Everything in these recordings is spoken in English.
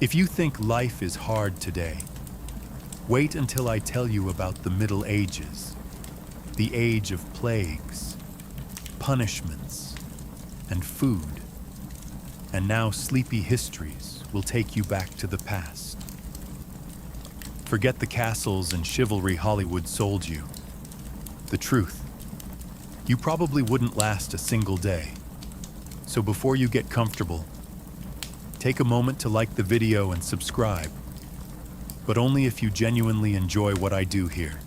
If you think life is hard today, wait until I tell you about the Middle Ages, the age of plagues, punishments, and food. And now Sleepy Histories will take you back to the past. Forget the castles and chivalry Hollywood sold you. The truth, you probably wouldn't last a single day. So before you get comfortable, take a moment to like the video and subscribe, but only if you genuinely enjoy what I do here.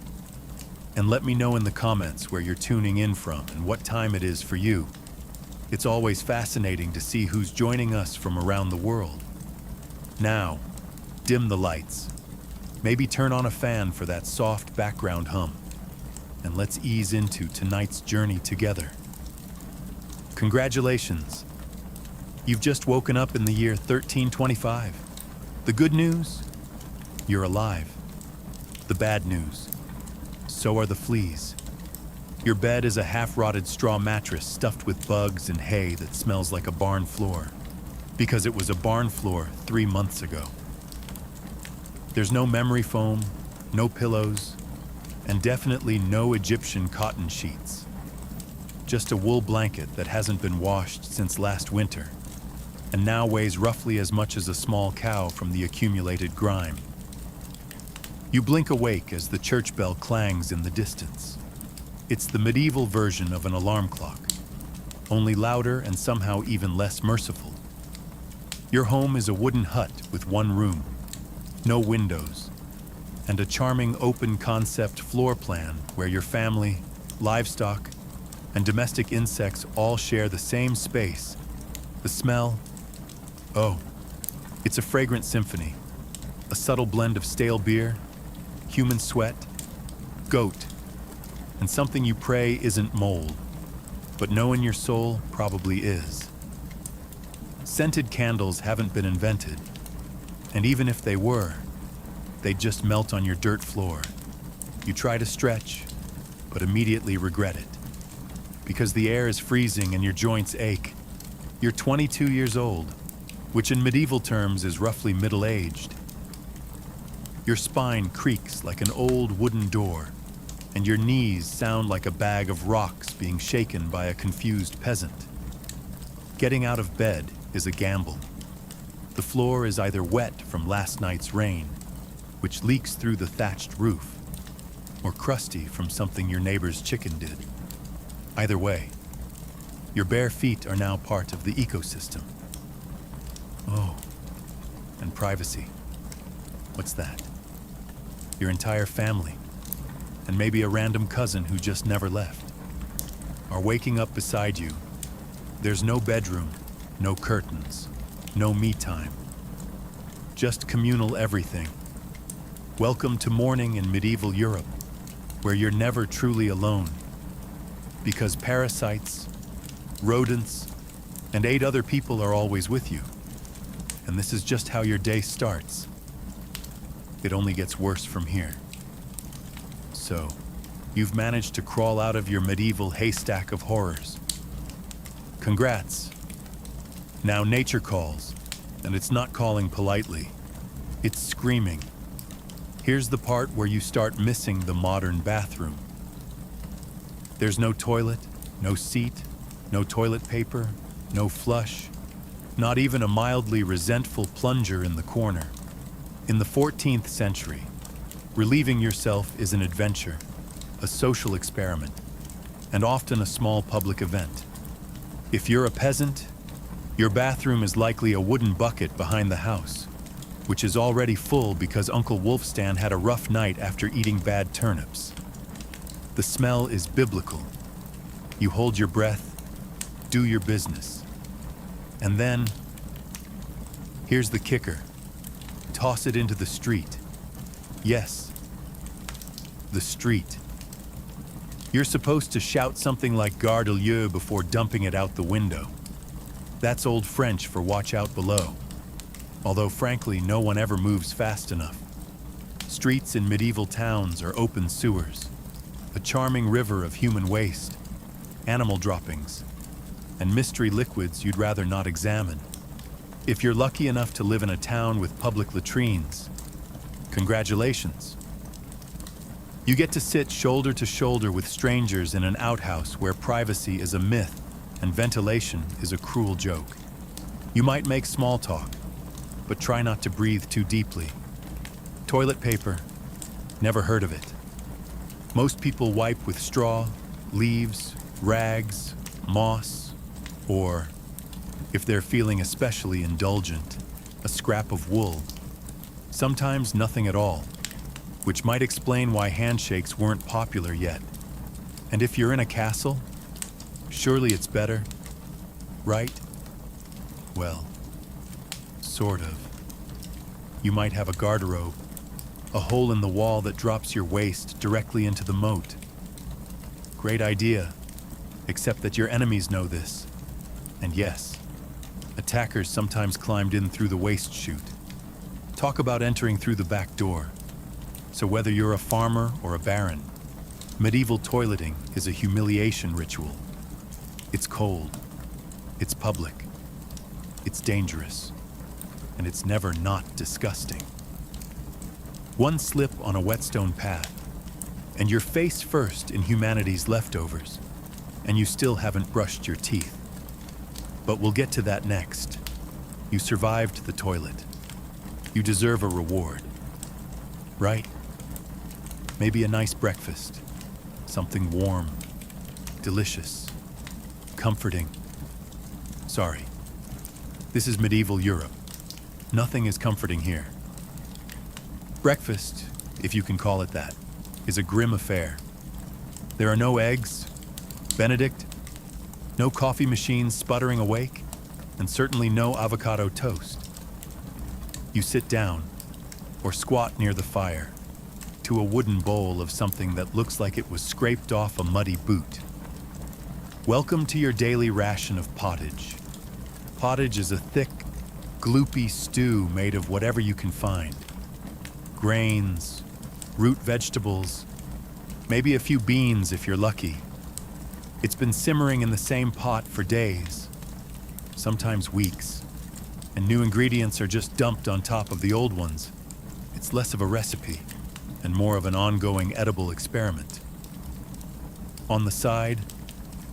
And let me know in the comments where you're tuning in from and what time it is for you. It's always fascinating to see who's joining us from around the world. Now, dim the lights. Maybe turn on a fan for that soft background hum. And let's ease into tonight's journey together. Congratulations! You've just woken up in the year 1325. The good news? You're alive. The bad news? So are the fleas. Your bed is a half-rotted straw mattress stuffed with bugs and hay that smells like a barn floor. Because it was a barn floor 3 months ago. There's no memory foam, no pillows, and definitely no Egyptian cotton sheets. Just a wool blanket that hasn't been washed since last winter, and now weighs roughly as much as a small cow from the accumulated grime. You blink awake as the church bell clangs in the distance. It's the medieval version of an alarm clock, only louder and somehow even less merciful. Your home is a wooden hut with one room, no windows, and a charming open-concept floor plan where your family, livestock, and domestic insects all share the same space. The smell, oh, it's a fragrant symphony, a subtle blend of stale beer, human sweat, goat, and something you pray isn't mold, but know in your soul probably is. Scented candles haven't been invented, and even if they were, they'd just melt on your dirt floor. You try to stretch, but immediately regret it. Because the air is freezing and your joints ache. You're 22 years old, which in medieval terms is roughly middle-aged. Your spine creaks like an old wooden door, and your knees sound like a bag of rocks being shaken by a confused peasant. Getting out of bed is a gamble. The floor is either wet from last night's rain, which leaks through the thatched roof, or crusty from something your neighbor's chicken did. Either way, your bare feet are now part of the ecosystem. Oh, and privacy. What's that? Your entire family, and maybe a random cousin who just never left, are waking up beside you. There's no bedroom, no curtains, no me time. Just communal everything. Welcome to morning in medieval Europe, where you're never truly alone. Because parasites, rodents, and 8 other people are always with you. And this is just how your day starts. It only gets worse from here. So, you've managed to crawl out of your medieval haystack of horrors. Congrats. Now nature calls, and it's not calling politely. It's screaming. Here's the part where you start missing the modern bathroom. There's no toilet, no seat, no toilet paper, no flush, not even a mildly resentful plunger in the corner. In the 14th century, relieving yourself is an adventure, a social experiment, and often a small public event. If you're a peasant, your bathroom is likely a wooden bucket behind the house, which is already full because Uncle Wolfstan had a rough night after eating bad turnips. The smell is biblical. You hold your breath, do your business. And then, here's the kicker. Toss it into the street. Yes, the street. You're supposed to shout something like Gare de Lieu before dumping it out the window. That's Old French for watch out below. Although frankly, no one ever moves fast enough. Streets in medieval towns are open sewers, a charming river of human waste, animal droppings, and mystery liquids you'd rather not examine. If you're lucky enough to live in a town with public latrines, congratulations. You get to sit shoulder to shoulder with strangers in an outhouse where privacy is a myth and ventilation is a cruel joke. You might make small talk, but try not to breathe too deeply. Toilet paper, never heard of it. Most people wipe with straw, leaves, rags, moss, or, if they're feeling especially indulgent, a scrap of wool. Sometimes nothing at all, which might explain why handshakes weren't popular yet. And if you're in a castle, surely it's better, right? Well, sort of. You might have a garderobe, a hole in the wall that drops your waist directly into the moat. Great idea, except that your enemies know this. And yes, attackers sometimes climbed in through the waist chute. Talk about entering through the back door. So whether you're a farmer or a baron, medieval toileting is a humiliation ritual. It's cold, it's public, it's dangerous, and it's never not disgusting. One slip on a whetstone path, and you're face first in humanity's leftovers, and you still haven't brushed your teeth. But we'll get to that next. You survived the toilet. You deserve a reward, right? Maybe a nice breakfast, something warm, delicious, comforting. Sorry, this is medieval Europe. Nothing is comforting here. Breakfast, if you can call it that, is a grim affair. There are no eggs, Benedict, no coffee machines sputtering awake, and certainly no avocado toast. You sit down, or squat near the fire, to a wooden bowl of something that looks like it was scraped off a muddy boot. Welcome to your daily ration of pottage. Pottage is a thick, gloopy stew made of whatever you can find. Grains, root vegetables, maybe a few beans if you're lucky. It's been simmering in the same pot for days, sometimes weeks, and new ingredients are just dumped on top of the old ones. It's less of a recipe and more of an ongoing edible experiment. On the side,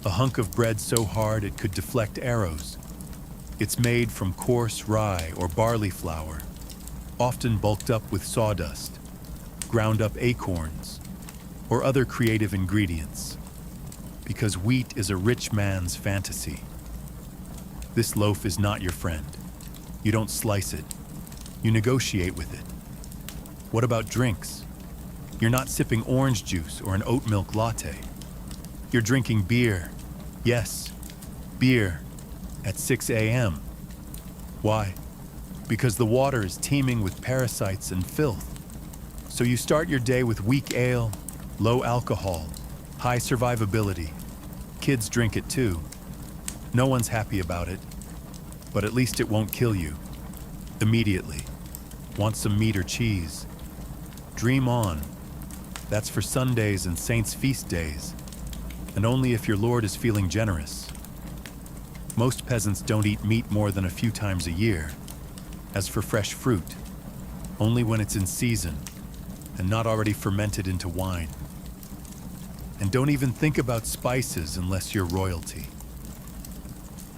a hunk of bread so hard it could deflect arrows. It's made from coarse rye or barley flour, often bulked up with sawdust, ground up acorns, or other creative ingredients, because wheat is a rich man's fantasy. This loaf is not your friend. You don't slice it. You negotiate with it. What about drinks? You're not sipping orange juice or an oat milk latte. You're drinking beer. Yes, beer at 6 a.m. Why? Because the water is teeming with parasites and filth. So you start your day with weak ale, low alcohol, high survivability. Kids drink it too. No one's happy about it, but at least it won't kill you. Immediately. Want some meat or cheese? Dream on. That's for Sundays and Saints' feast days, and only if your lord is feeling generous. Most peasants don't eat meat more than a few times a year. As for fresh fruit, only when it's in season and not already fermented into wine. And don't even think about spices unless you're royalty.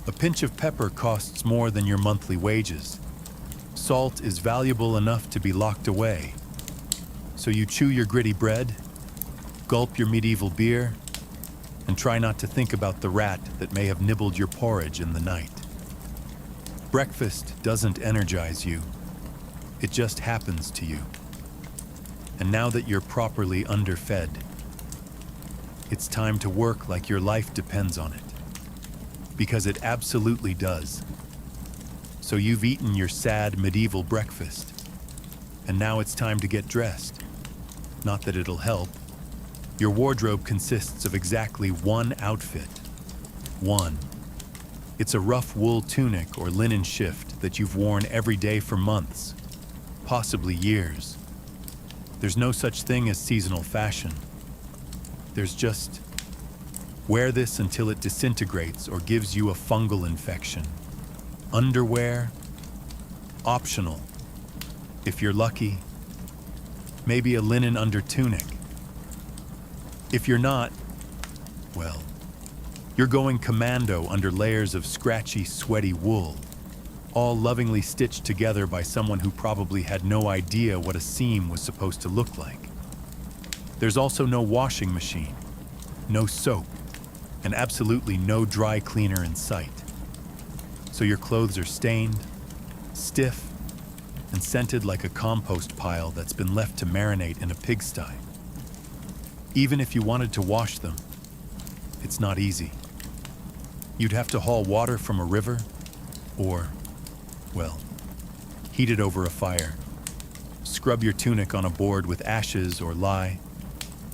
A pinch of pepper costs more than your monthly wages. Salt is valuable enough to be locked away. So you chew your gritty bread, gulp your medieval beer, and try not to think about the rat that may have nibbled your porridge in the night. Breakfast doesn't energize you. It just happens to you. And now that you're properly underfed, it's time to work like your life depends on it. Because it absolutely does. So you've eaten your sad medieval breakfast, and now it's time to get dressed. Not that it'll help. Your wardrobe consists of exactly one outfit. One. It's a rough wool tunic or linen shift that you've worn every day for months, possibly years. There's no such thing as seasonal fashion. There's just, wear this until it disintegrates or gives you a fungal infection. Underwear, optional. If you're lucky, maybe a linen under tunic. If you're not, well, you're going commando under layers of scratchy, sweaty wool, all lovingly stitched together by someone who probably had no idea what a seam was supposed to look like. There's also no washing machine, no soap, and absolutely no dry cleaner in sight. So your clothes are stained, stiff, and scented like a compost pile that's been left to marinate in a pigsty. Even if you wanted to wash them, it's not easy. You'd have to haul water from a river, or, well, heat it over a fire, scrub your tunic on a board with ashes or lye,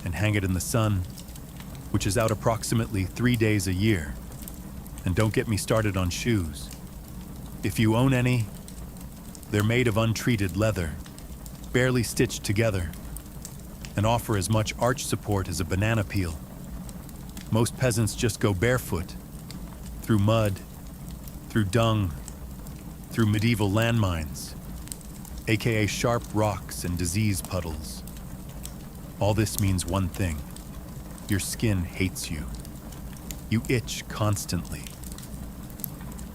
and hang it in the sun, which is out approximately 3 days a year. And don't get me started on shoes. If you own any, they're made of untreated leather, barely stitched together, and offer as much arch support as a banana peel. Most peasants just go barefoot, through mud, through dung, through medieval landmines, aka sharp rocks and disease puddles. All this means one thing: your skin hates you. You itch constantly.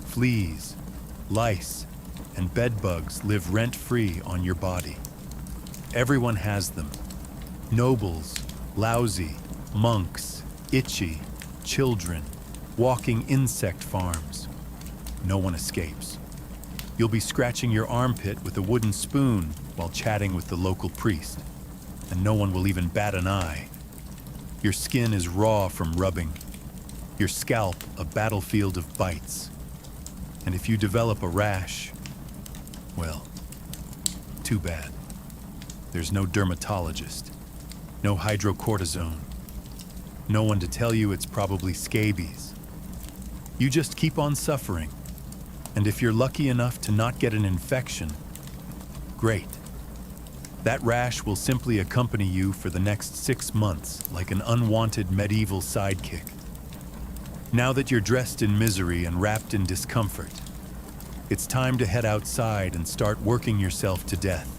Fleas, lice, and bed bugs live rent-free on your body. Everyone has them. Nobles, lousy, monks, itchy, children, walking insect farms. No one escapes. You'll be scratching your armpit with a wooden spoon while chatting with the local priest, and no one will even bat an eye. Your skin is raw from rubbing, your scalp a battlefield of bites. And if you develop a rash, well, too bad. There's no dermatologist, no hydrocortisone, no one to tell you it's probably scabies. You just keep on suffering, and if you're lucky enough to not get an infection, great. That rash will simply accompany you for the next 6 months like an unwanted medieval sidekick. Now that you're dressed in misery and wrapped in discomfort, it's time to head outside and start working yourself to death.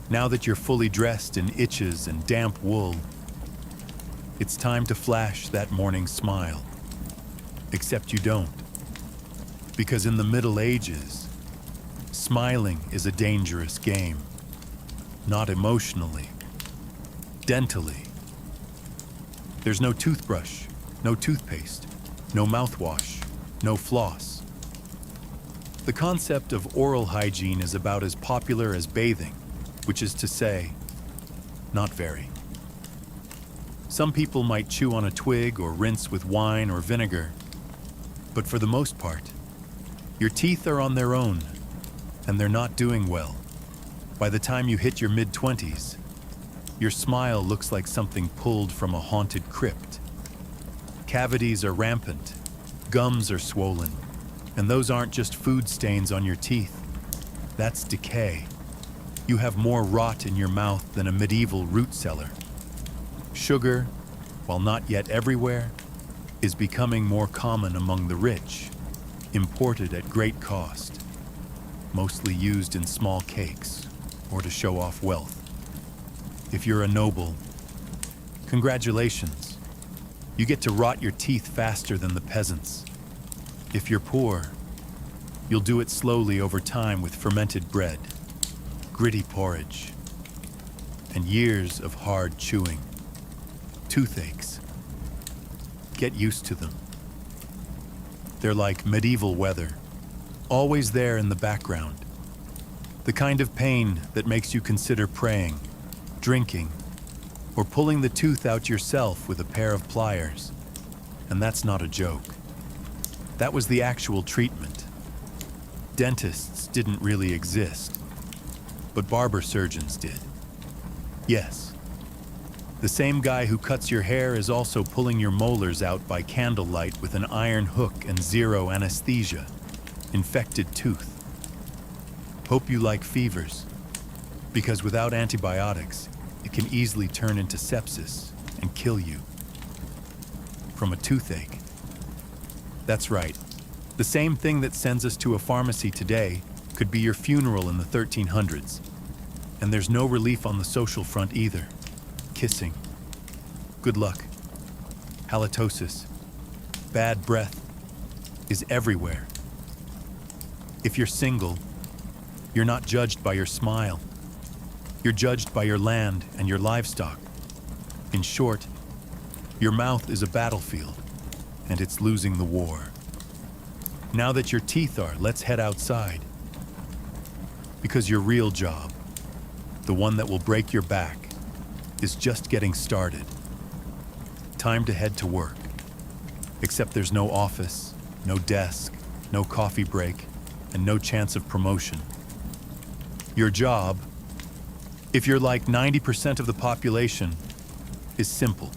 Now that you're fully dressed in itches and damp wool, it's time to flash that morning smile. Except you don't. Because in the Middle Ages, smiling is a dangerous game. Not emotionally, dentally. There's no toothbrush, no toothpaste, no mouthwash, no floss. The concept of oral hygiene is about as popular as bathing, which is to say, not very. Some people might chew on a twig or rinse with wine or vinegar, but for the most part, your teeth are on their own, and they're not doing well. By the time you hit your mid-20s, your smile looks like something pulled from a haunted crypt. Cavities are rampant, gums are swollen, and those aren't just food stains on your teeth. That's decay. You have more rot in your mouth than a medieval root cellar. Sugar, while not yet everywhere, is becoming more common among the rich, imported at great cost, mostly used in small cakes or to show off wealth. If you're a noble, congratulations. You get to rot your teeth faster than the peasants. If you're poor, you'll do it slowly over time with fermented bread, gritty porridge, and years of hard chewing. Toothaches. Get used to them. They're like medieval weather, always there in the background. The kind of pain that makes you consider praying, drinking, or pulling the tooth out yourself with a pair of pliers. And that's not a joke. That was the actual treatment. Dentists didn't really exist, but barber surgeons did. Yes. The same guy who cuts your hair is also pulling your molars out by candlelight with an iron hook and zero anesthesia. Infected tooth. Hope you like fevers, because without antibiotics, it can easily turn into sepsis and kill you. From a toothache. That's right. The same thing that sends us to a pharmacy today could be your funeral in the 1300s. And there's no relief on the social front either. Kissing, good luck, halitosis, bad breath is everywhere. If you're single, you're not judged by your smile. You're judged by your land and your livestock. In short, your mouth is a battlefield, and it's losing the war. Now that your teeth are, let's head outside. Because your real job, the one that will break your back, is just getting started. Time to head to work. Except there's no office, no desk, no coffee break, and no chance of promotion. Your job, if you're like 90% of the population, is simple.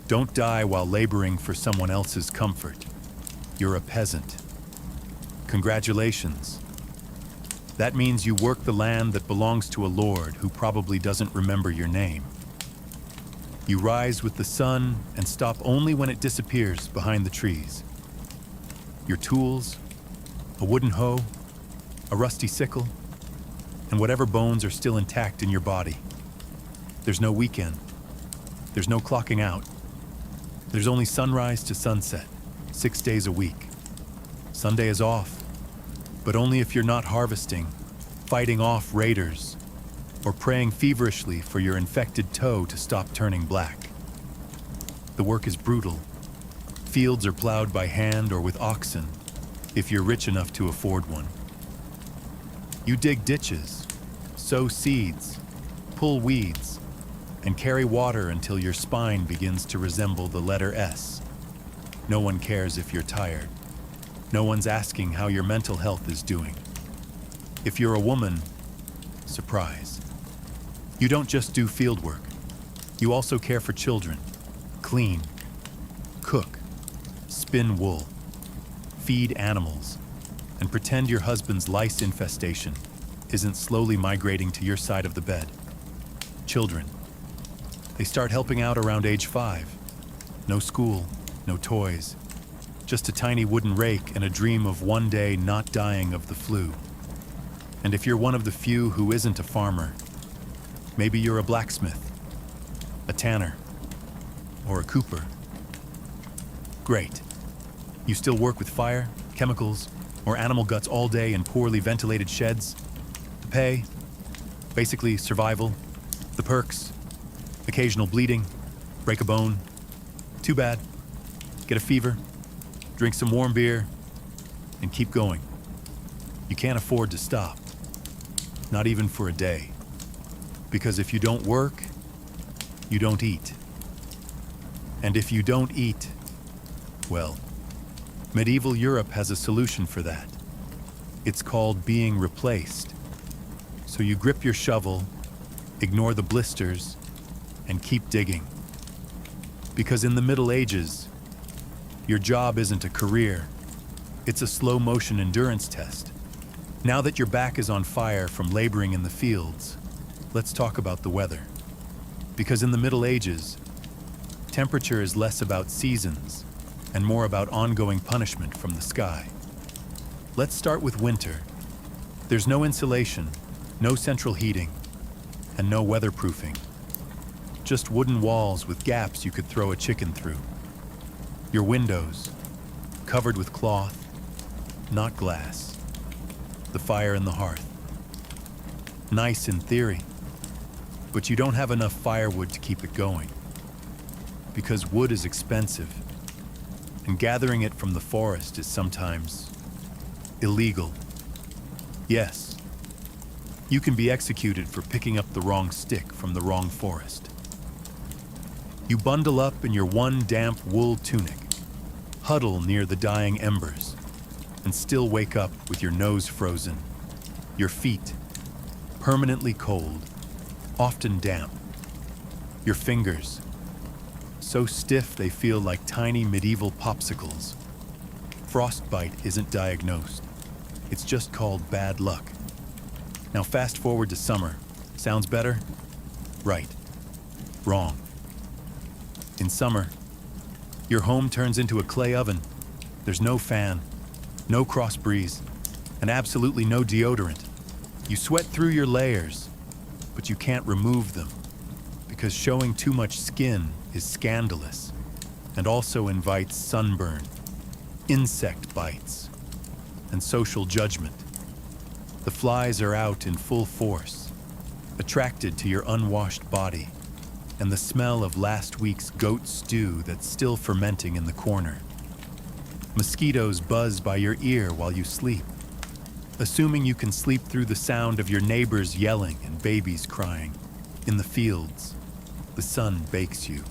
Don't die while laboring for someone else's comfort. You're a peasant. Congratulations. That means you work the land that belongs to a lord who probably doesn't remember your name. You rise with the sun and stop only when it disappears behind the trees. Your tools, a wooden hoe, a rusty sickle, and whatever bones are still intact in your body. There's no weekend. There's no clocking out. There's only sunrise to sunset, 6 days a week. Sunday is off, but only if you're not harvesting, fighting off raiders, or praying feverishly for your infected toe to stop turning black. The work is brutal. Fields are plowed by hand or with oxen, if you're rich enough to afford one. You dig ditches, sow seeds, pull weeds, and carry water until your spine begins to resemble the letter S. No one cares if you're tired. No one's asking how your mental health is doing. If you're a woman, surprise. You don't just do field work. You also care for children, clean, cook, spin wool, feed animals, and pretend your husband's lice infestation isn't slowly migrating to your side of the bed. Children. They start helping out around age 5. No school, no toys, just a tiny wooden rake and a dream of one day not dying of the flu. And if you're one of the few who isn't a farmer, maybe you're a blacksmith, a tanner, or a cooper. Great. You still work with fire, chemicals, or animal guts all day in poorly ventilated sheds. The pay, basically survival. The perks, occasional bleeding, break a bone. Too bad. Get a fever, drink some warm beer, and keep going. You can't afford to stop. Not even for a day. Because if you don't work, you don't eat. And if you don't eat, well, medieval Europe has a solution for that. It's called being replaced. So you grip your shovel, ignore the blisters, and keep digging. Because in the Middle Ages, your job isn't a career. It's a slow-motion endurance test. Now that your back is on fire from laboring in the fields, let's talk about the weather. Because in the Middle Ages, temperature is less about seasons and more about ongoing punishment from the sky. Let's start with winter. There's no insulation, no central heating, and no weatherproofing. Just wooden walls with gaps you could throw a chicken through. Your windows, covered with cloth, not glass. The fire in the hearth. Nice in theory, but you don't have enough firewood to keep it going. Because wood is expensive, and gathering it from the forest is sometimes illegal. Yes, you can be executed for picking up the wrong stick from the wrong forest. You bundle up in your one damp wool tunic, huddle near the dying embers, and still wake up with your nose frozen, your feet permanently cold, often damp, your fingers so stiff they feel like tiny medieval popsicles. Frostbite isn't diagnosed. It's just called bad luck. Now fast forward to summer. Sounds better? Right. Wrong. In summer, your home turns into a clay oven. There's no fan, no cross breeze, and and absolutely no deodorant. You sweat through your layers, but you can't remove them because showing too much skin is scandalous and also invites sunburn, insect bites, and social judgment. The flies are out in full force, attracted to your unwashed body and the smell of last week's goat stew that's still fermenting in the corner. Mosquitoes buzz by your ear while you sleep, assuming you can sleep through the sound of your neighbors yelling and babies crying. In the fields, the sun bakes you.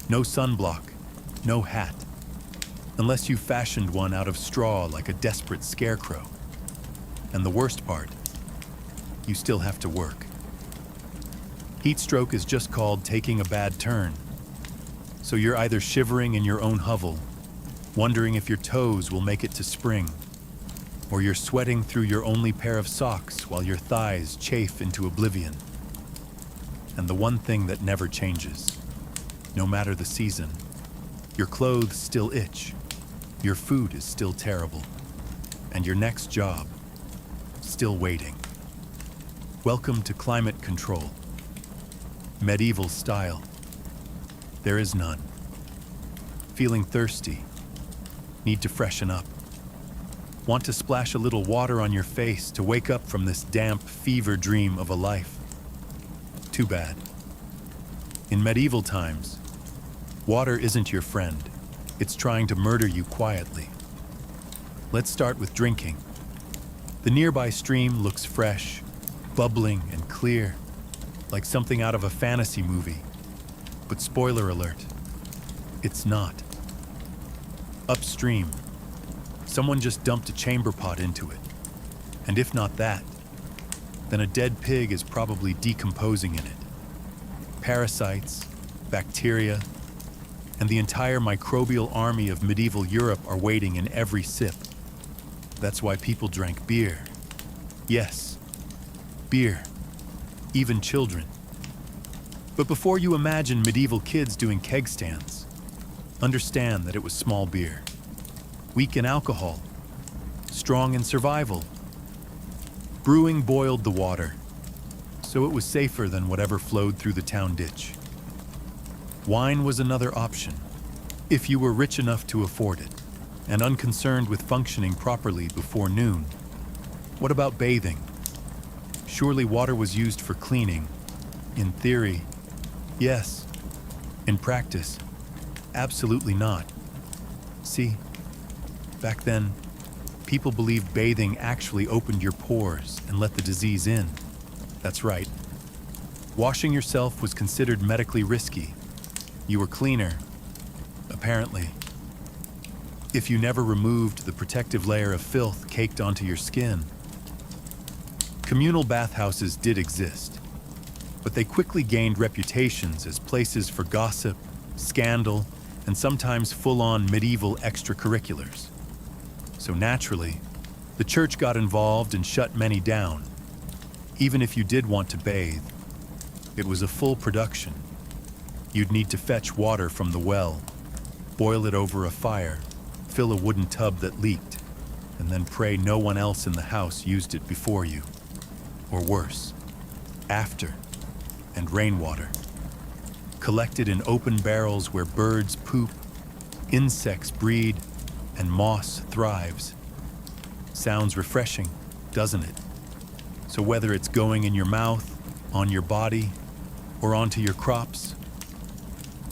No sunblock, no hat, unless you fashioned one out of straw like a desperate scarecrow. And the worst part, you still have to work. Heat stroke is just called taking a bad turn. So you're either shivering in your own hovel, wondering if your toes will make it to spring, or you're sweating through your only pair of socks while your thighs chafe into oblivion. And the one thing that never changes, no matter the season, your clothes still itch, your food is still terrible, and your next job, still waiting. Welcome to climate control. Medieval style. There is none. Feeling thirsty. Need to freshen up. Want to splash a little water on your face to wake up from this damp fever dream of a life. Too bad. In medieval times, water isn't your friend. It's trying to murder you quietly. Let's start with drinking. The nearby stream looks fresh, bubbling and clear, like something out of a fantasy movie. But spoiler alert, it's not. Upstream, someone just dumped a chamber pot into it. And if not that, then a dead pig is probably decomposing in it. Parasites, bacteria, and the entire microbial army of medieval Europe are waiting in every sip. That's why people drank beer. Yes, beer. Even children. But before you imagine medieval kids doing keg stands, understand that it was small beer. Weak in alcohol. Strong in survival. Brewing boiled the water, so it was safer than whatever flowed through the town ditch. Wine was another option, if you were rich enough to afford it, and unconcerned with functioning properly before noon. What about bathing? Surely water was used for cleaning. In theory, yes. In practice, absolutely not. See, back then, people believed bathing actually opened your pores and let the disease in. That's right. Washing yourself was considered medically risky. You were cleaner, apparently, if you never removed the protective layer of filth caked onto your skin. Communal bathhouses did exist, but they quickly gained reputations as places for gossip, scandal, and sometimes full-on medieval extracurriculars. So naturally, the church got involved and shut many down. Even if you did want to bathe, it was a full production. You'd need to fetch water from the well, boil it over a fire, fill a wooden tub that leaked, and then pray no one else in the house used it before you. Or worse, after, and rainwater. Collected in open barrels where birds poop, insects breed, and moss thrives. Sounds refreshing, doesn't it? So whether it's going in your mouth, on your body, or onto your crops,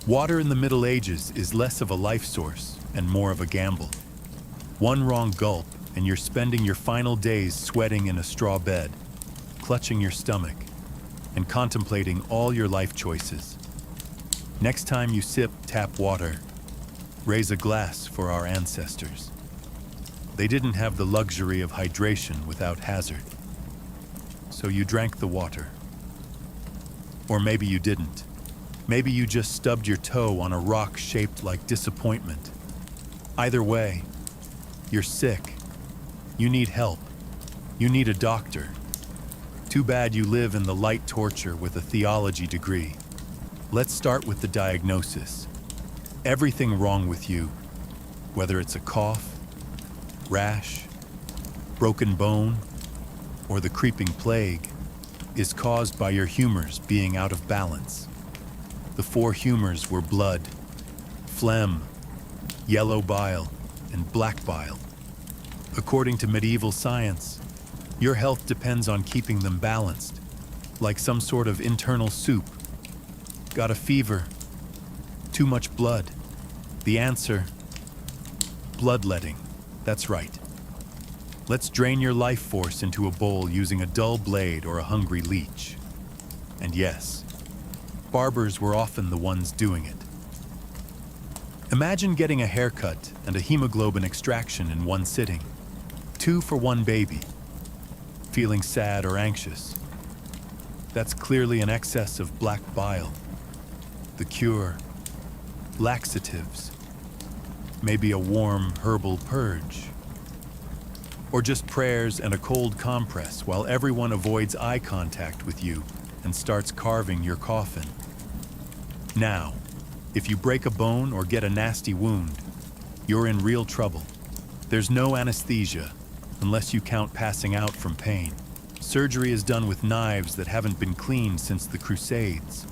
water in the Middle Ages is less of a life source and more of a gamble. One wrong gulp and you're spending your final days sweating in a straw bed, clutching your stomach, and contemplating all your life choices. Next time you sip tap water, raise a glass for our ancestors. They didn't have the luxury of hydration without hazard. So you drank the water. Or maybe you didn't. Maybe you just stubbed your toe on a rock shaped like disappointment. Either way, you're sick. You need help. You need a doctor. Too bad you live in the light torture with a theology degree. Let's start with the diagnosis. Everything wrong with you, whether it's a cough, rash, broken bone, or the creeping plague is caused by your humors being out of balance. The four humors were blood, phlegm, yellow bile, and black bile. According to medieval science, your health depends on keeping them balanced, like some sort of internal soup. Got a fever? Too much blood? The answer: bloodletting. That's right. Let's drain your life force into a bowl using a dull blade or a hungry leech. And yes, barbers were often the ones doing it. Imagine getting a haircut and a hemoglobin extraction in one sitting. 2 for 1 baby. Feeling sad or anxious? That's clearly an excess of black bile. The cure: laxatives. Maybe a warm herbal purge. Or just prayers and a cold compress while everyone avoids eye contact with you and starts carving your coffin. Now, if you break a bone or get a nasty wound, you're in real trouble. There's no anesthesia, unless you count passing out from pain. Surgery is done with knives that haven't been cleaned since the Crusades.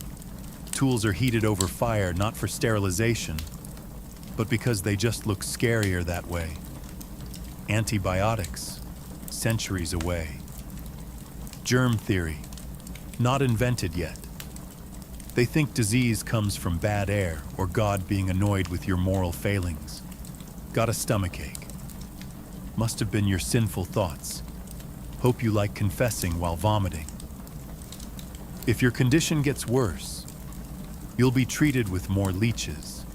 Tools are heated over fire not for sterilization, but because they just look scarier that way. Antibiotics, centuries away. Germ theory, not invented yet. They think disease comes from bad air or God being annoyed with your moral failings. Got a stomachache? Must have been your sinful thoughts. Hope you like confessing while vomiting. If your condition gets worse, you'll be treated with more leeches,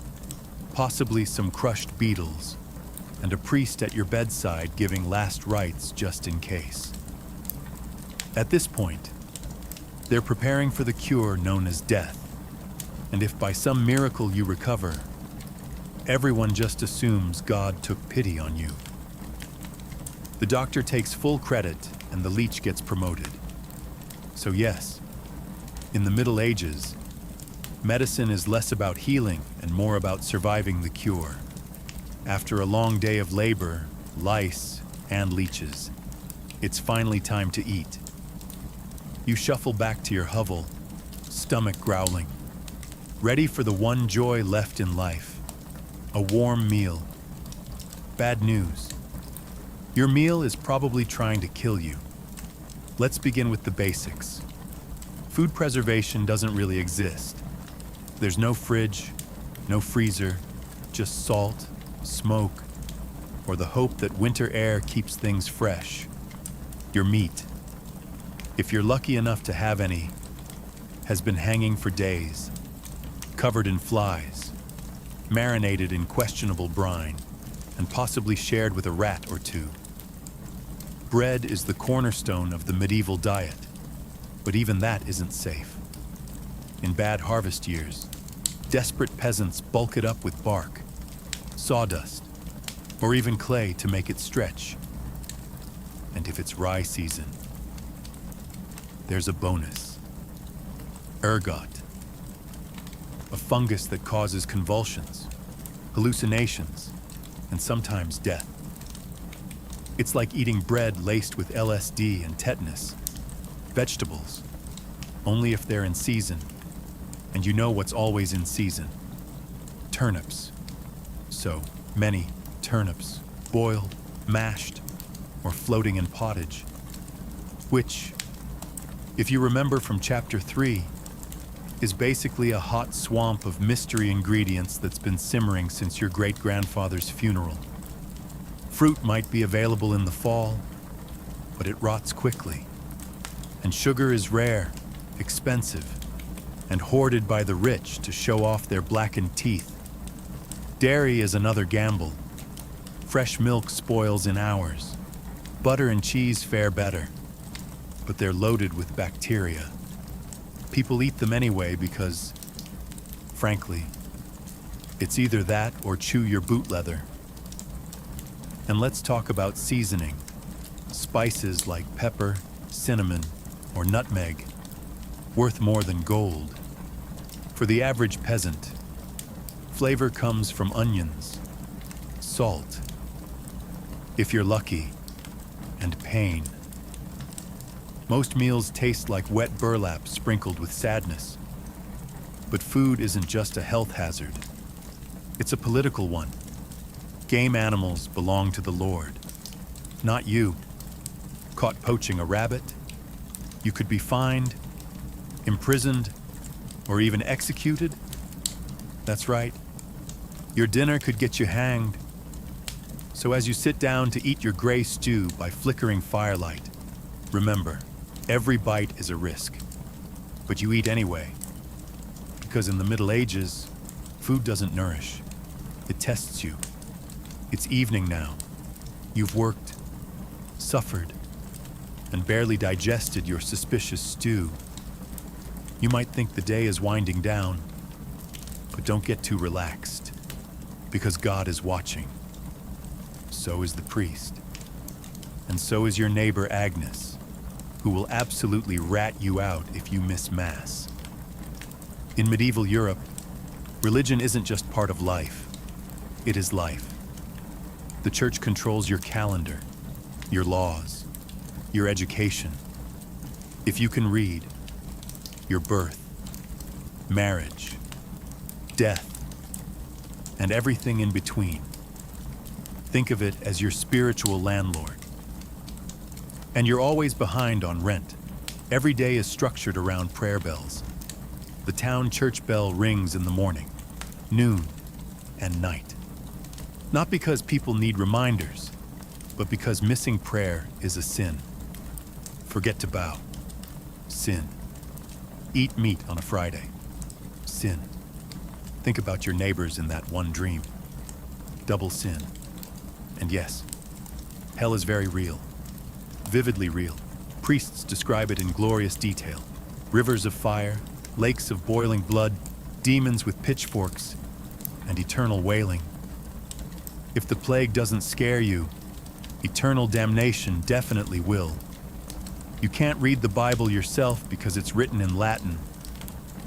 possibly some crushed beetles, and a priest at your bedside giving last rites just in case. At this point, they're preparing for the cure known as death, and if by some miracle you recover, everyone just assumes God took pity on you. The doctor takes full credit and the leech gets promoted. So yes, in the Middle Ages, medicine is less about healing and more about surviving the cure. After a long day of labor, lice, and leeches, it's finally time to eat. You shuffle back to your hovel, stomach growling, ready for the one joy left in life: a warm meal. Bad news. Your meal is probably trying to kill you. Let's begin with the basics. Food preservation doesn't really exist. There's no fridge, no freezer, just salt, smoke, or the hope that winter air keeps things fresh. Your meat, if you're lucky enough to have any, has been hanging for days, covered in flies, marinated in questionable brine, and possibly shared with a rat or two. Bread is the cornerstone of the medieval diet, but even that isn't safe. In bad harvest years, desperate peasants bulk it up with bark, sawdust, or even clay to make it stretch. And if it's rye season, there's a bonus: ergot, a fungus that causes convulsions, hallucinations, and sometimes death. It's like eating bread laced with LSD and tetanus. Vegetables, only if they're in season, and you know what's always in season: turnips. So many turnips, boiled, mashed, or floating in pottage, which, if you remember from chapter 3, is basically a hot swamp of mystery ingredients that's been simmering since your great-grandfather's funeral. Fruit might be available in the fall, but it rots quickly. And sugar is rare, expensive, and hoarded by the rich to show off their blackened teeth. Dairy is another gamble. Fresh milk spoils in hours. Butter and cheese fare better, but they're loaded with bacteria. People eat them anyway because, frankly, it's either that or chew your boot leather. And let's talk about seasoning. Spices like pepper, cinnamon, or nutmeg, worth more than gold. For the average peasant, flavor comes from onions, salt. If you're lucky, and pain. Most meals taste like wet burlap sprinkled with sadness. But food isn't just a health hazard. It's a political one. Game animals belong to the Lord, not you. Caught poaching a rabbit, you could be fined, imprisoned, or even executed. That's right. Your dinner could get you hanged. So as you sit down to eat your gray stew by flickering firelight, remember, every bite is a risk. But you eat anyway. Because in the Middle Ages, food doesn't nourish. It tests you. It's evening now. You've worked, suffered, and barely digested your suspicious stew. You might think the day is winding down, but don't get too relaxed, because God is watching. So is the priest. And so is your neighbor Agnes, who will absolutely rat you out if you miss Mass. In medieval Europe, religion isn't just part of life, it is life. The church controls your calendar, your laws, your education. If you can read, your birth, marriage, death, and everything in between. Think of it as your spiritual landlord. And you're always behind on rent. Every day is structured around prayer bells. The town church bell rings in the morning, noon, and night. Not because people need reminders, but because missing prayer is a sin. Forget to bow. Sin. Eat meat on a Friday. Sin. Think about your neighbors in that one dream. Double sin. And yes, hell is very real. Vividly real. Priests describe it in glorious detail. Rivers of fire, lakes of boiling blood, demons with pitchforks, and eternal wailing. If the plague doesn't scare you, eternal damnation definitely will. You can't read the Bible yourself because it's written in Latin,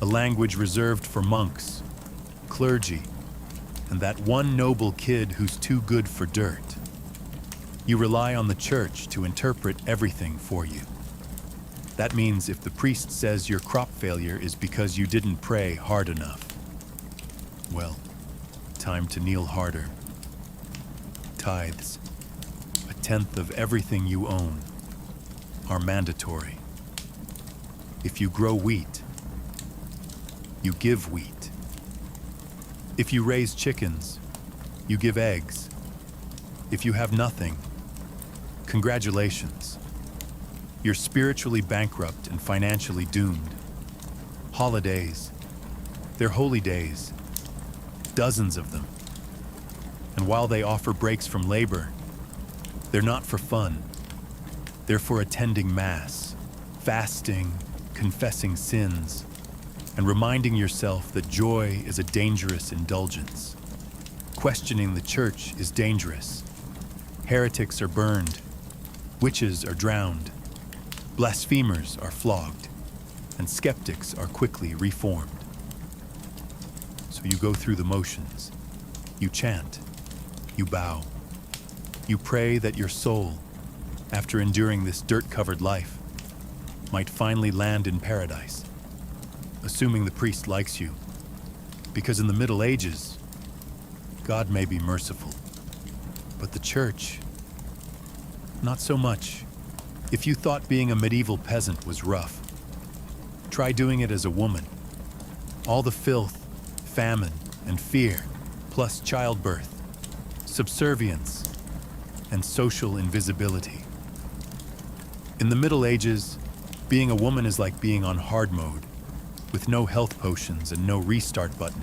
a language reserved for monks, clergy, and that one noble kid who's too good for dirt. You rely on the church to interpret everything for you. That means if the priest says your crop failure is because you didn't pray hard enough, well, time to kneel harder. Tithes, a tenth of everything you own, are mandatory. If you grow wheat, you give wheat. If you raise chickens, you give eggs. If you have nothing, congratulations. You're spiritually bankrupt and financially doomed. Holidays, they're holy days, dozens of them. And while they offer breaks from labor, they're not for fun. They're for attending Mass, fasting, confessing sins, and reminding yourself that joy is a dangerous indulgence. Questioning the church is dangerous. Heretics are burned. Witches are drowned. Blasphemers are flogged. And skeptics are quickly reformed. So you go through the motions. You chant. You bow. You pray that your soul, after enduring this dirt-covered life, might finally land in paradise, assuming the priest likes you. Because in the Middle Ages, God may be merciful, but the church, not so much. If you thought being a medieval peasant was rough, try doing it as a woman. All the filth, famine, and fear, plus childbirth, subservience, and social invisibility. In the Middle Ages, being a woman is like being on hard mode, with no health potions and no restart button.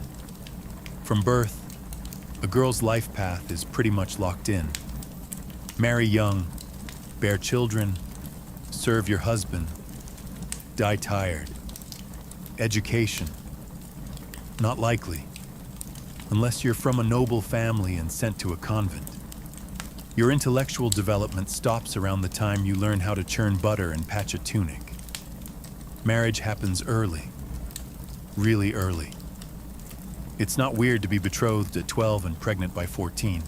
From birth, a girl's life path is pretty much locked in. Marry young, bear children, serve your husband, die tired. Education, not likely, unless you're from a noble family and sent to a convent. Your intellectual development stops around the time you learn how to churn butter and patch a tunic. Marriage happens early, really early. It's not weird to be betrothed at 12 and pregnant by 14.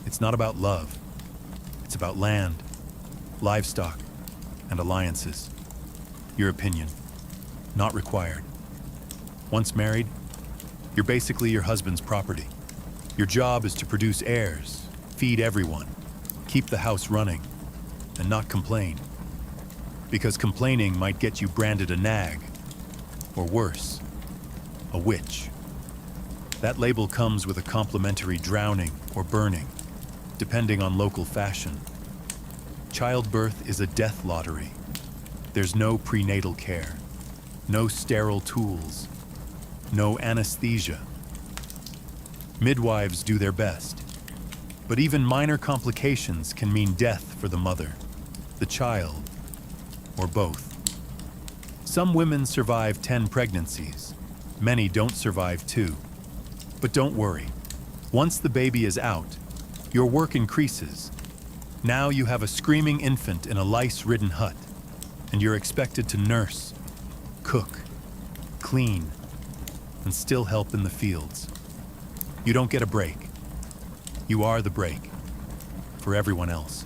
It's not about love. It's about land, livestock, and alliances. Your opinion, not required. Once married, you're basically your husband's property. Your job is to produce heirs, feed everyone, keep the house running, and not complain. Because complaining might get you branded a nag, or worse, a witch. That label comes with a complimentary drowning or burning, depending on local fashion. Childbirth is a death lottery. There's no prenatal care, no sterile tools, no anesthesia. Midwives do their best, but even minor complications can mean death for the mother, the child, or both. Some women survive 10 pregnancies. Many don't survive 2. But don't worry. Once the baby is out, your work increases. Now you have a screaming infant in a lice-ridden hut, and you're expected to nurse, cook, clean, and still help in the fields. You don't get a break. You are the break for everyone else.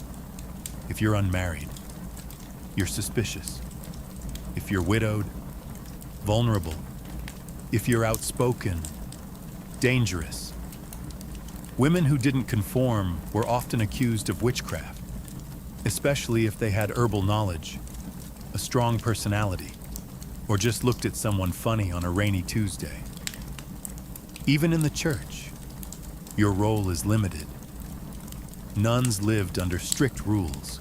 If you're unmarried, you're suspicious. If you're widowed, vulnerable. If you're outspoken, dangerous. Women who didn't conform were often accused of witchcraft, especially if they had herbal knowledge, a strong personality, or just looked at someone funny on a rainy Tuesday. Even in the church, your role is limited. Nuns lived under strict rules.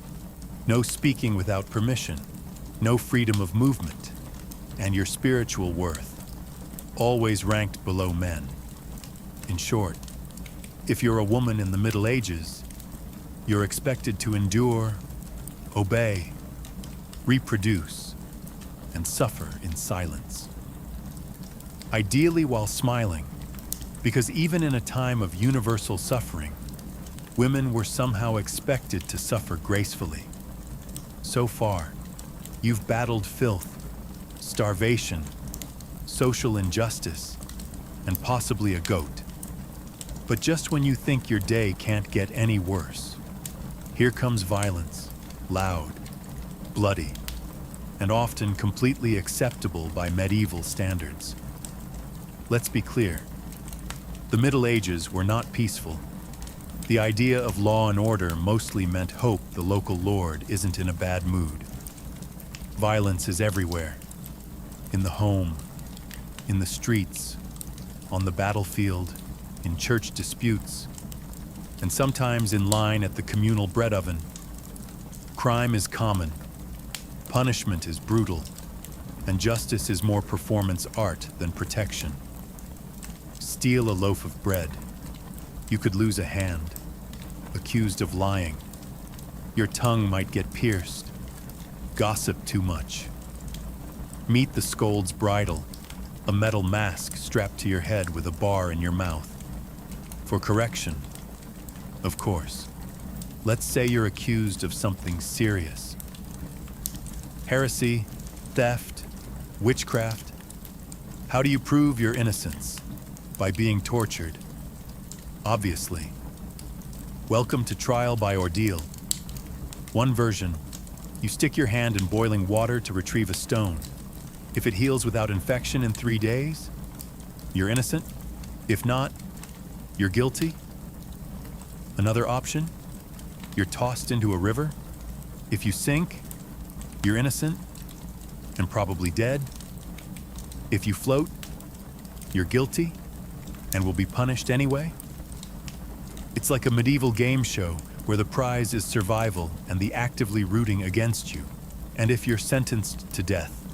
No speaking without permission, no freedom of movement, and your spiritual worth always ranked below men. In short, if you're a woman in the Middle Ages, you're expected to endure, obey, reproduce, and suffer in silence. Ideally while smiling, because even in a time of universal suffering, women were somehow expected to suffer gracefully. So far, you've battled filth, starvation, social injustice, and possibly a goat. But just when you think your day can't get any worse, here comes violence, loud, bloody, and often completely acceptable by medieval standards. Let's be clear. The Middle Ages were not peaceful. The idea of law and order mostly meant hope the local lord isn't in a bad mood. Violence is everywhere. In the home, in the streets, on the battlefield, in church disputes, and sometimes in line at the communal bread oven. Crime is common, punishment is brutal, and justice is more performance art than protection. Steal a loaf of bread, you could lose a hand, accused of lying. Your tongue might get pierced, gossip too much. Meet the scold's bridle, a metal mask strapped to your head with a bar in your mouth. For correction, of course. Let's say you're accused of something serious. Heresy, theft, witchcraft. How do you prove your innocence? By being tortured. Obviously. Welcome to trial by ordeal. One version, you stick your hand in boiling water to retrieve a stone. If it heals without infection in 3 days, you're innocent. If not, you're guilty. Another option, you're tossed into a river. If you sink, you're innocent and probably dead. If you float, you're guilty and will be punished anyway. It's like a medieval game show where the prize is survival and the actively rooting against you. And if you're sentenced to death,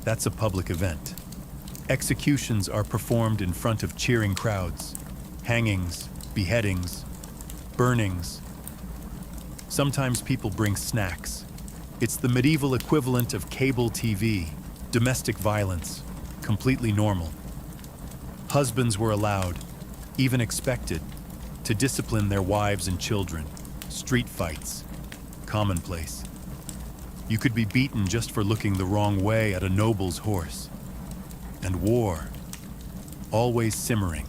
that's a public event. Executions are performed in front of cheering crowds. Hangings, beheadings, burnings. Sometimes people bring snacks. It's the medieval equivalent of cable TV, domestic violence, completely normal. Husbands were allowed, even expected, to discipline their wives and children. Street fights, commonplace. You could be beaten just for looking the wrong way at a noble's horse. And war, always simmering.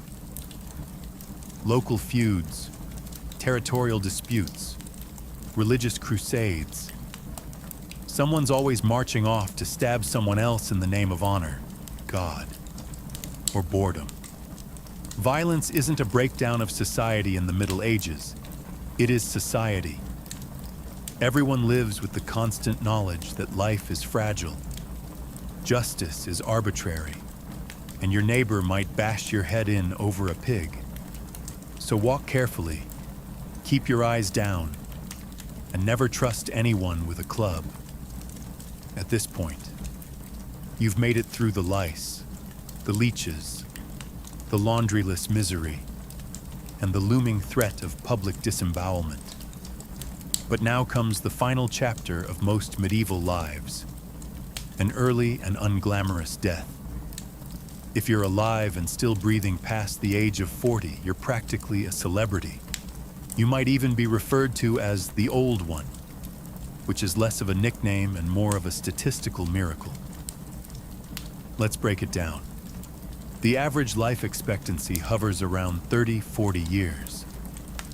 Local feuds, territorial disputes, religious crusades. Someone's always marching off to stab someone else in the name of honor, God, or boredom. Violence isn't a breakdown of society in the Middle Ages. It is society. Everyone lives with the constant knowledge that life is fragile. Justice is arbitrary, and your neighbor might bash your head in over a pig. So walk carefully, keep your eyes down, and never trust anyone with a club. At this point, you've made it through the lice, the leeches, the laundryless misery, and the looming threat of public disembowelment. But now comes the final chapter of most medieval lives, an early and unglamorous death. If you're alive and still breathing past the age of 40, you're practically a celebrity. You might even be referred to as the Old One, which is less of a nickname and more of a statistical miracle. Let's break it down. The average life expectancy hovers around 30-40 years,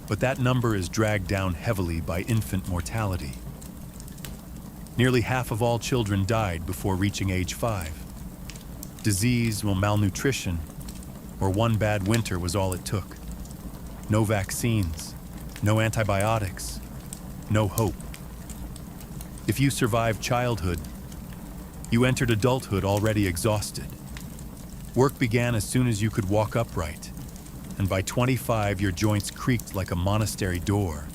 but that number is dragged down heavily by infant mortality. Nearly half of all children died before reaching age 5. Disease or malnutrition, or one bad winter was all it took. No vaccines, no antibiotics, no hope. If you survived childhood, you entered adulthood already exhausted. Work began as soon as you could walk upright, and by 25 your joints creaked like a monastery door.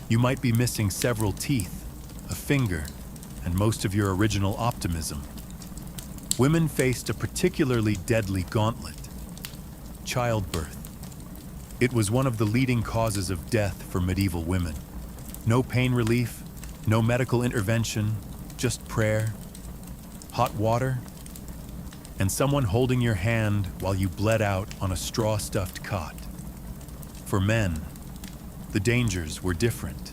You might be missing several teeth, a finger, and most of your original optimism. Women faced a particularly deadly gauntlet: childbirth. It was one of the leading causes of death for medieval women. No pain relief, no medical intervention, just prayer, hot water, and someone holding your hand while you bled out on a straw-stuffed cot. For men, the dangers were different,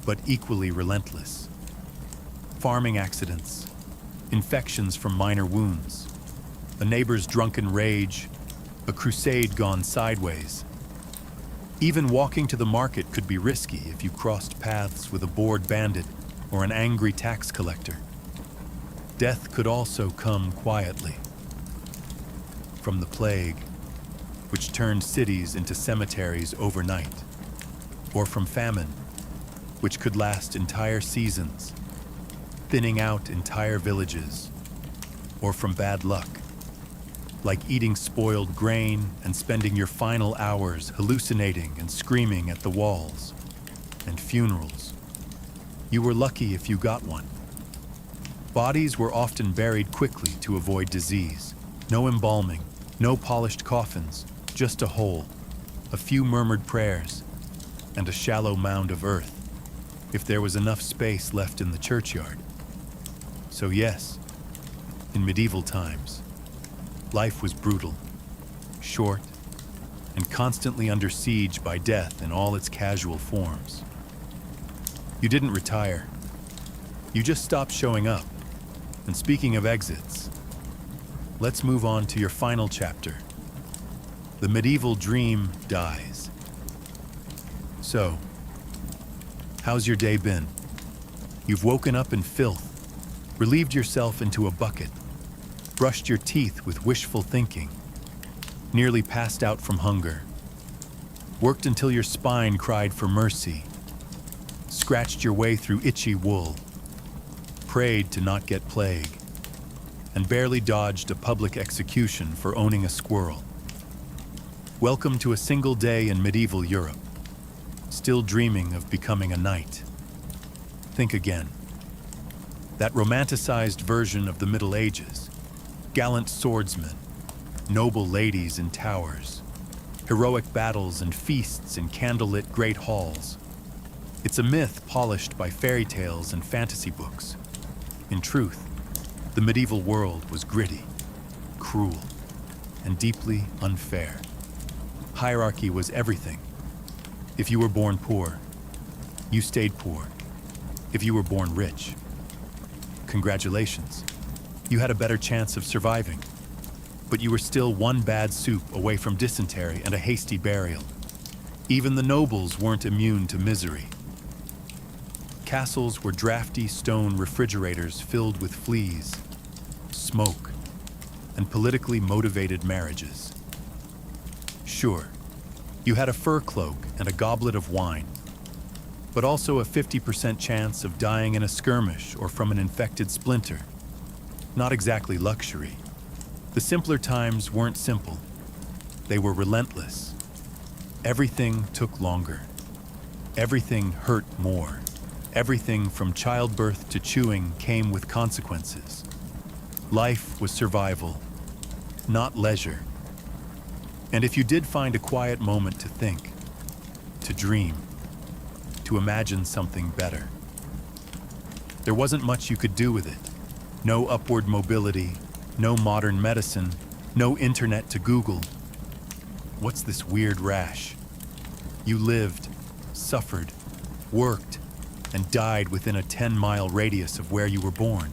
but equally relentless. Farming accidents, infections from minor wounds, a neighbor's drunken rage, a crusade gone sideways. Even walking to the market could be risky if you crossed paths with a bored bandit or an angry tax collector. Death could also come quietly. From the plague, which turned cities into cemeteries overnight, or from famine, which could last entire seasons, thinning out entire villages, or from bad luck, like eating spoiled grain and spending your final hours hallucinating and screaming at the walls, and funerals. You were lucky if you got one. Bodies were often buried quickly to avoid disease. No embalming, no polished coffins, just a hole, a few murmured prayers, and a shallow mound of earth, if there was enough space left in the churchyard. So yes, in medieval times, life was brutal, short, and constantly under siege by death in all its casual forms. You didn't retire. You just stopped showing up. And speaking of exits, let's move on to your final chapter. The medieval dream dies. So, how's your day been? You've woken up in filth, relieved yourself into a bucket, brushed your teeth with wishful thinking, nearly passed out from hunger, worked until your spine cried for mercy, scratched your way through itchy wool, prayed to not get plague, and barely dodged a public execution for owning a squirrel. Welcome to a single day in medieval Europe, still dreaming of becoming a knight. Think again. That romanticized version of the Middle Ages, gallant swordsmen, noble ladies in towers, heroic battles and feasts in candlelit great halls. It's a myth polished by fairy tales and fantasy books. In truth, the medieval world was gritty, cruel, and deeply unfair. Hierarchy was everything. If you were born poor, you stayed poor. If you were born rich, congratulations, you had a better chance of surviving. But you were still one bad soup away from dysentery and a hasty burial. Even the nobles weren't immune to misery. castles were drafty stone refrigerators filled with fleas, smoke, and politically motivated marriages. Sure, you had a fur cloak and a goblet of wine, but also a 50% chance of dying in a skirmish or from an infected splinter. Not exactly luxury. The simpler times weren't simple. They were relentless. Everything took longer. Everything hurt more. Everything from childbirth to chewing came with consequences. Life was survival, not leisure. And if you did find a quiet moment to think, to dream, to imagine something better, there wasn't much you could do with it. No upward mobility, no modern medicine, no internet to Google. What's this weird rash? You lived, suffered, worked, and died within a 10-mile radius of where you were born.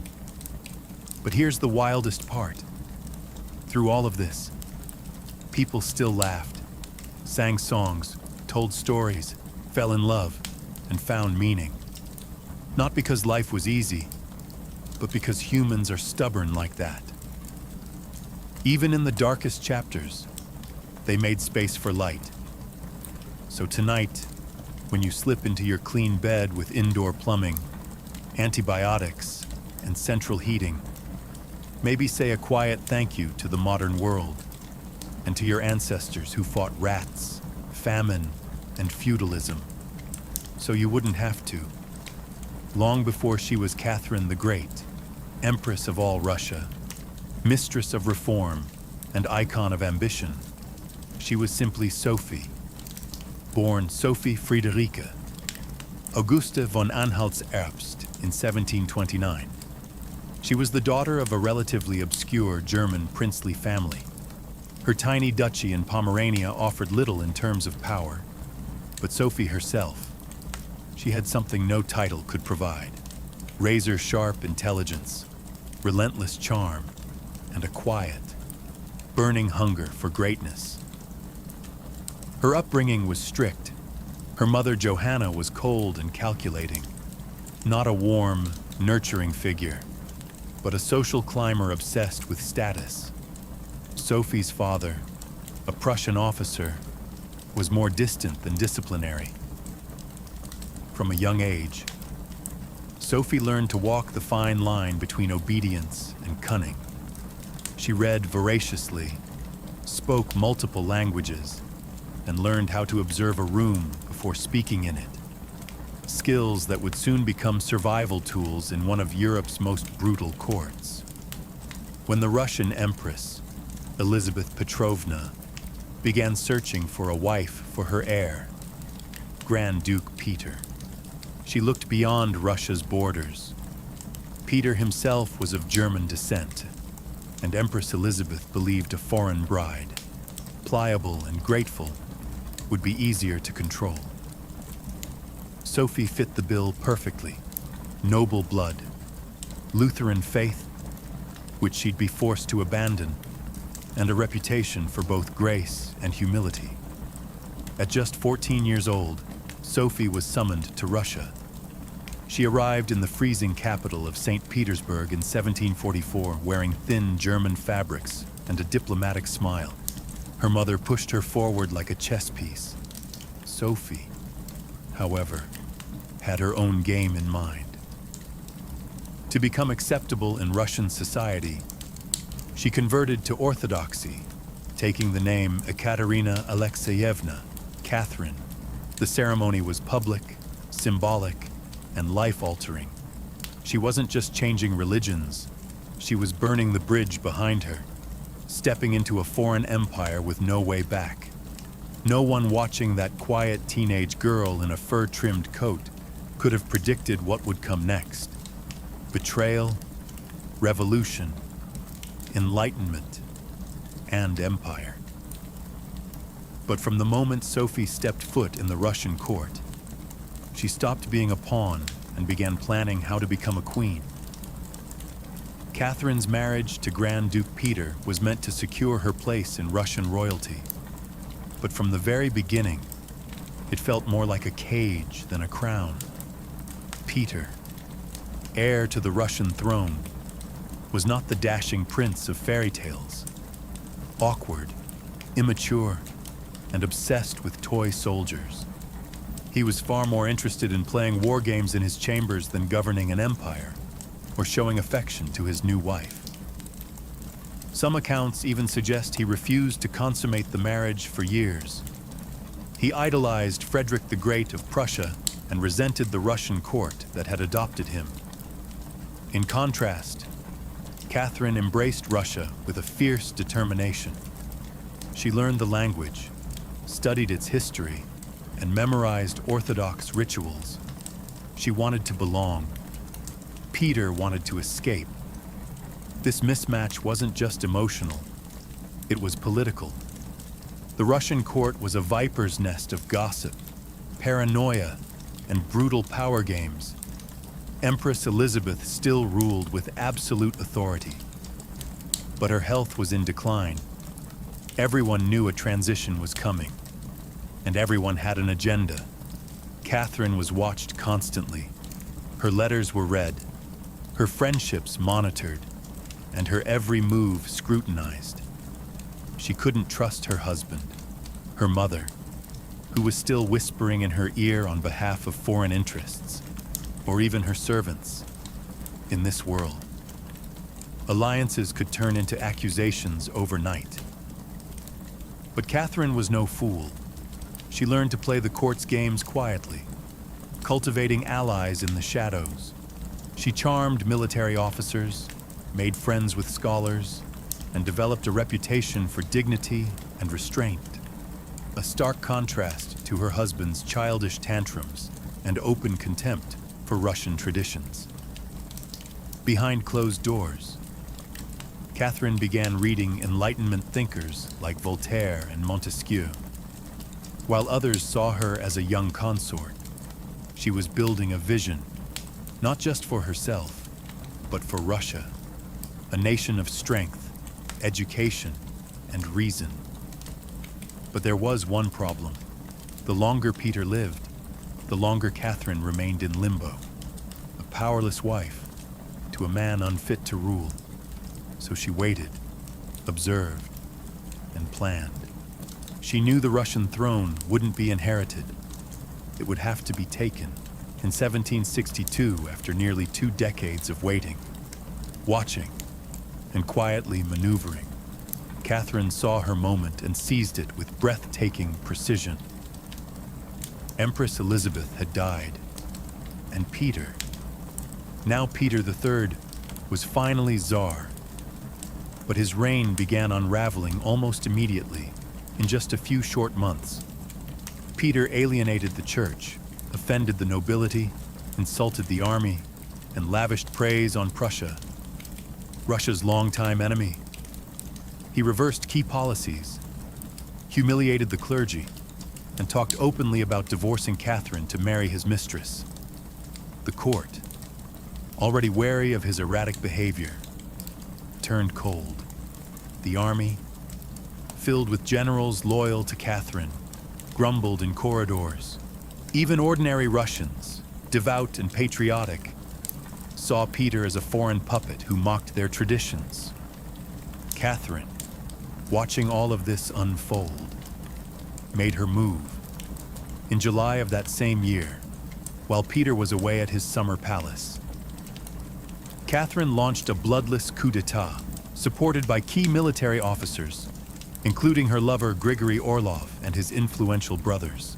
But here's the wildest part. Through all of this, people still laughed, sang songs, told stories, fell in love, and found meaning. Not because life was easy, but because humans are stubborn like that. Even in the darkest chapters, they made space for light. So tonight, when you slip into your clean bed with indoor plumbing, antibiotics, and central heating, maybe say a quiet thank you to the modern world and to your ancestors who fought rats, famine, and feudalism, so you wouldn't have to. Long before she was Catherine the Great, Empress of all Russia, mistress of reform, and icon of ambition, she was simply Sophie, born Sophie Friederike Augusta von Anhalt-Zerbst in 1729. She was the daughter of a relatively obscure German princely family. Her tiny duchy in Pomerania offered little in terms of power, but Sophie herself, she had something no title could provide: razor-sharp intelligence, relentless charm, and a quiet, burning hunger for greatness. Her upbringing was strict. Her mother Johanna was cold and calculating, not a warm, nurturing figure, but a social climber obsessed with status. Sophie's father, a Prussian officer, was more distant than disciplinary. From a young age, Sophie learned to walk the fine line between obedience and cunning. She read voraciously, spoke multiple languages, and learned how to observe a room before speaking in it. Skills that would soon become survival tools in one of Europe's most brutal courts. When the Russian Empress, Elizabeth Petrovna, began searching for a wife for her heir, Grand Duke Peter, she looked beyond Russia's borders. Peter himself was of German descent, and Empress Elizabeth believed a foreign bride, pliable and grateful, would be easier to control. Sophie fit the bill perfectly. Noble blood, Lutheran faith, which she'd be forced to abandon, and a reputation for both grace and humility. At just 14 years old, Sophie was summoned to Russia. She arrived in the freezing capital of St. Petersburg in 1744 wearing thin German fabrics and a diplomatic smile. Her mother pushed her forward like a chess piece. Sophie, however, had her own game in mind. To become acceptable in Russian society, she converted to Orthodoxy, taking the name Ekaterina Alexeyevna, Catherine. The ceremony was public, symbolic, and life-altering. She wasn't just changing religions, she was burning the bridge behind her, stepping into a foreign empire with no way back. No one watching that quiet teenage girl in a fur-trimmed coat could have predicted what would come next. Betrayal, revolution, enlightenment, and empire. But from the moment Sophie stepped foot in the Russian court, she stopped being a pawn and began planning how to become a queen. Catherine's marriage to Grand Duke Peter was meant to secure her place in Russian royalty. But from the very beginning, it felt more like a cage than a crown. Peter, heir to the Russian throne, was not the dashing prince of fairy tales. Awkward, immature, and obsessed with toy soldiers. He was far more interested in playing war games in his chambers than governing an empire or showing affection to his new wife. Some accounts even suggest he refused to consummate the marriage for years. He idolized Frederick the Great of Prussia and resented the Russian court that had adopted him. In contrast, Catherine embraced Russia with a fierce determination. She learned the language, studied its history, and memorized Orthodox rituals. She wanted to belong. Peter wanted to escape. This mismatch wasn't just emotional, it was political. The Russian court was a viper's nest of gossip, paranoia, and brutal power games. Empress Elizabeth still ruled with absolute authority. But her health was in decline. Everyone knew a transition was coming, and everyone had an agenda. Catherine was watched constantly. Her letters were read, her friendships monitored, and her every move scrutinized. She couldn't trust her husband, her mother, who was still whispering in her ear on behalf of foreign interests, or even her servants. In this world, alliances could turn into accusations overnight. But Catherine was no fool. She learned to play the court's games quietly, cultivating allies in the shadows. She charmed military officers, made friends with scholars, and developed a reputation for dignity and restraint. A stark contrast to her husband's childish tantrums and open contempt for Russian traditions. Behind closed doors, Catherine began reading Enlightenment thinkers like Voltaire and Montesquieu. While others saw her as a young consort, she was building a vision, not just for herself, but for Russia, a nation of strength, education, and reason. But there was one problem. The longer Peter lived, the longer Catherine remained in limbo, a powerless wife to a man unfit to rule. So she waited, observed, and planned. She knew the Russian throne wouldn't be inherited. It would have to be taken. In 1762, after nearly 2 decades of waiting, watching, and quietly maneuvering, Catherine saw her moment and seized it with breathtaking precision. Empress Elizabeth had died, and Peter, now Peter III, was finally Tsar. But his reign began unraveling almost immediately, in just a few short months. Peter alienated the church, offended the nobility, insulted the army, and lavished praise on Prussia, Russia's longtime enemy. He reversed key policies, humiliated the clergy, and talked openly about divorcing Catherine to marry his mistress. The court, already wary of his erratic behavior, turned cold. The army, filled with generals loyal to Catherine, grumbled in corridors. Even ordinary Russians, devout and patriotic, saw Peter as a foreign puppet who mocked their traditions. Catherine, watching all of this unfold, made her move. In July of that same year, while Peter was away at his summer palace, Catherine launched a bloodless coup d'etat, supported by key military officers, including her lover Grigory Orlov and his influential brothers.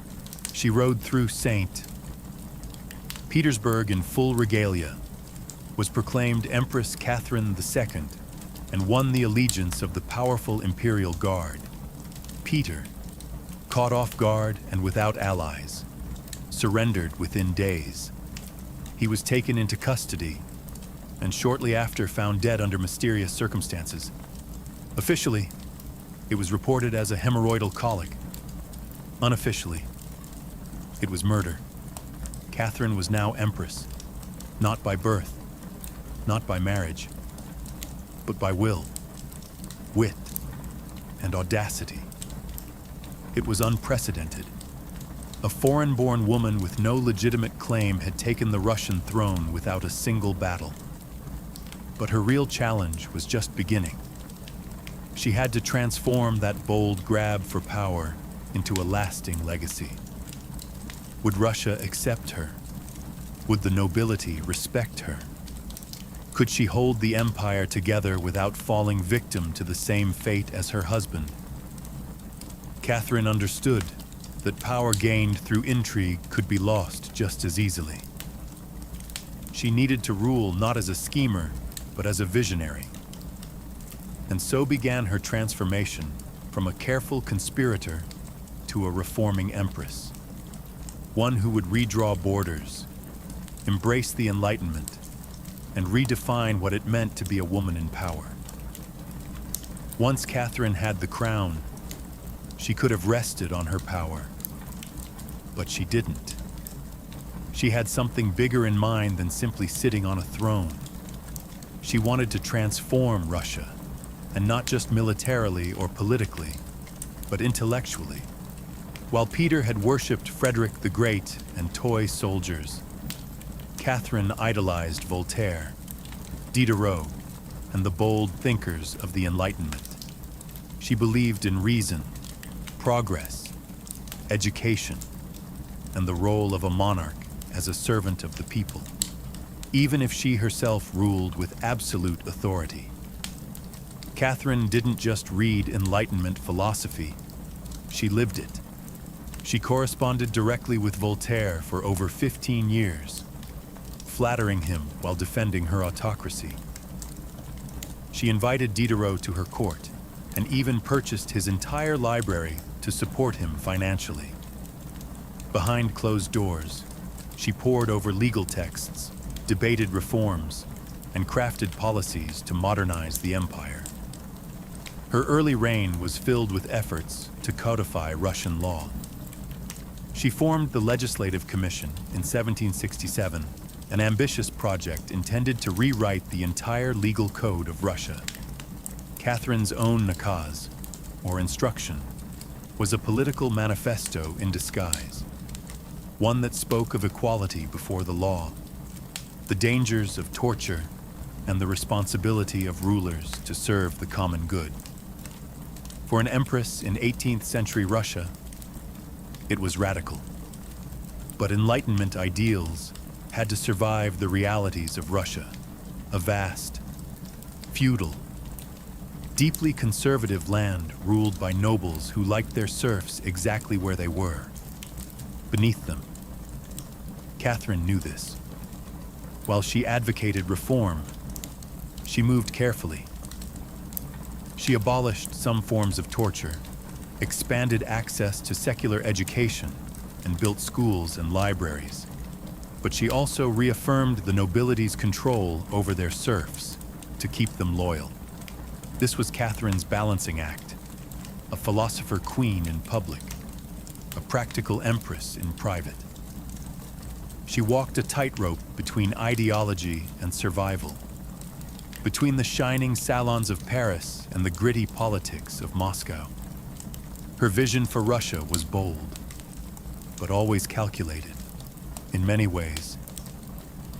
She rode through St. Petersburg in full regalia, was proclaimed Empress Catherine II, and won the allegiance of the powerful imperial guard. Peter, caught off guard and without allies, surrendered within days. He was taken into custody, and shortly after found dead under mysterious circumstances. Officially, it was reported as a hemorrhoidal colic. Unofficially, it was murder. Catherine was now empress, not by birth, not by marriage, but by will, wit, and audacity. It was unprecedented, A foreign-born woman with no legitimate claim had taken the Russian throne without a single battle. But her real challenge was just beginning. She had to transform that bold grab for power into a lasting legacy. Would Russia accept her? Would the nobility respect her? Could she hold the empire together without falling victim to the same fate as her husband? Catherine understood that power gained through intrigue could be lost just as easily. She needed to rule not as a schemer, but as a visionary. And so began her transformation from a careful conspirator to a reforming empress. One who would redraw borders, embrace the Enlightenment, and redefine what it meant to be a woman in power. Once Catherine had the crown, she could have rested on her power. But she didn't. She had something bigger in mind than simply sitting on a throne. She wanted to transform Russia, and not just militarily or politically, but intellectually. While Peter had worshipped Frederick the Great and toy soldiers, Catherine idolized Voltaire, Diderot, and the bold thinkers of the Enlightenment. She believed in reason, progress, education, and the role of a monarch as a servant of the people, even if she herself ruled with absolute authority. Catherine didn't just read Enlightenment philosophy, she lived it. She corresponded directly with Voltaire for over 15 years, flattering him while defending her autocracy. She invited Diderot to her court and even purchased his entire library to support him financially. Behind closed doors, she pored over legal texts, debated reforms, and crafted policies to modernize the empire. Her early reign was filled with efforts to codify Russian law. She formed the Legislative Commission in 1767, an ambitious project intended to rewrite the entire legal code of Russia. Catherine's own nakaz, or instruction, was a political manifesto in disguise, one that spoke of equality before the law, the dangers of torture, and the responsibility of rulers to serve the common good. For an empress in 18th century Russia, it was radical. But Enlightenment ideals had to survive the realities of Russia, a vast, feudal, deeply conservative land ruled by nobles who liked their serfs exactly where they were, beneath them. Catherine knew this. While she advocated reform, she moved carefully. She abolished some forms of torture, expanded access to secular education, and built schools and libraries. But she also reaffirmed the nobility's control over their serfs to keep them loyal. This was Catherine's balancing act, a philosopher queen in public, a practical empress in private. She walked a tightrope between ideology and survival, between the shining salons of Paris and the gritty politics of Moscow. Her vision for Russia was bold, but always calculated. In many ways,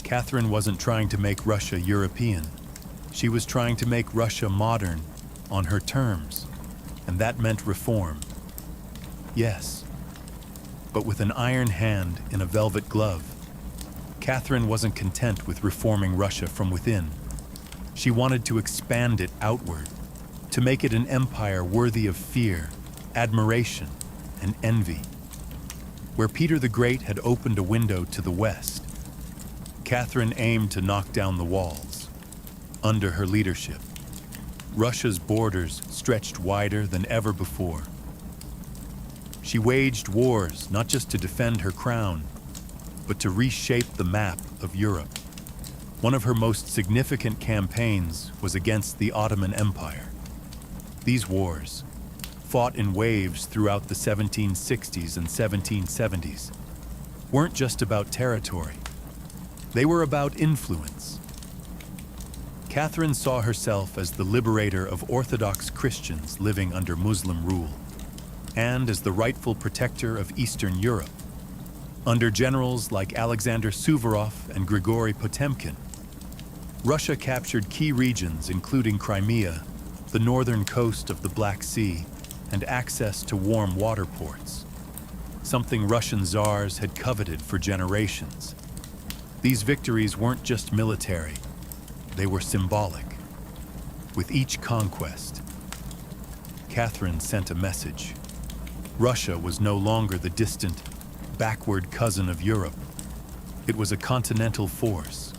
Catherine wasn't trying to make Russia European. She was trying to make Russia modern on her terms, and that meant reform. Yes, but with an iron hand in a velvet glove. Catherine wasn't content with reforming Russia from within. She wanted to expand it outward, to make it an empire worthy of fear, admiration, and envy. Where Peter the Great had opened a window to the west, Catherine aimed to knock down the walls. Under her leadership, Russia's borders stretched wider than ever before. She waged wars not just to defend her crown, but to reshape the map of Europe. One of her most significant campaigns was against the Ottoman Empire. These wars, fought in waves throughout the 1760s and 1770s, weren't just about territory. They were about influence. Catherine saw herself as the liberator of Orthodox Christians living under Muslim rule, and as the rightful protector of Eastern Europe, Under generals like Alexander Suvorov and Grigory Potemkin, Russia captured key regions including Crimea, the northern coast of the Black Sea, and access to warm water ports, something Russian czars had coveted for generations. These victories weren't just military, they were symbolic. With each conquest, Catherine sent a message. Russia was no longer the distant, backward cousin of Europe. It was a continental force.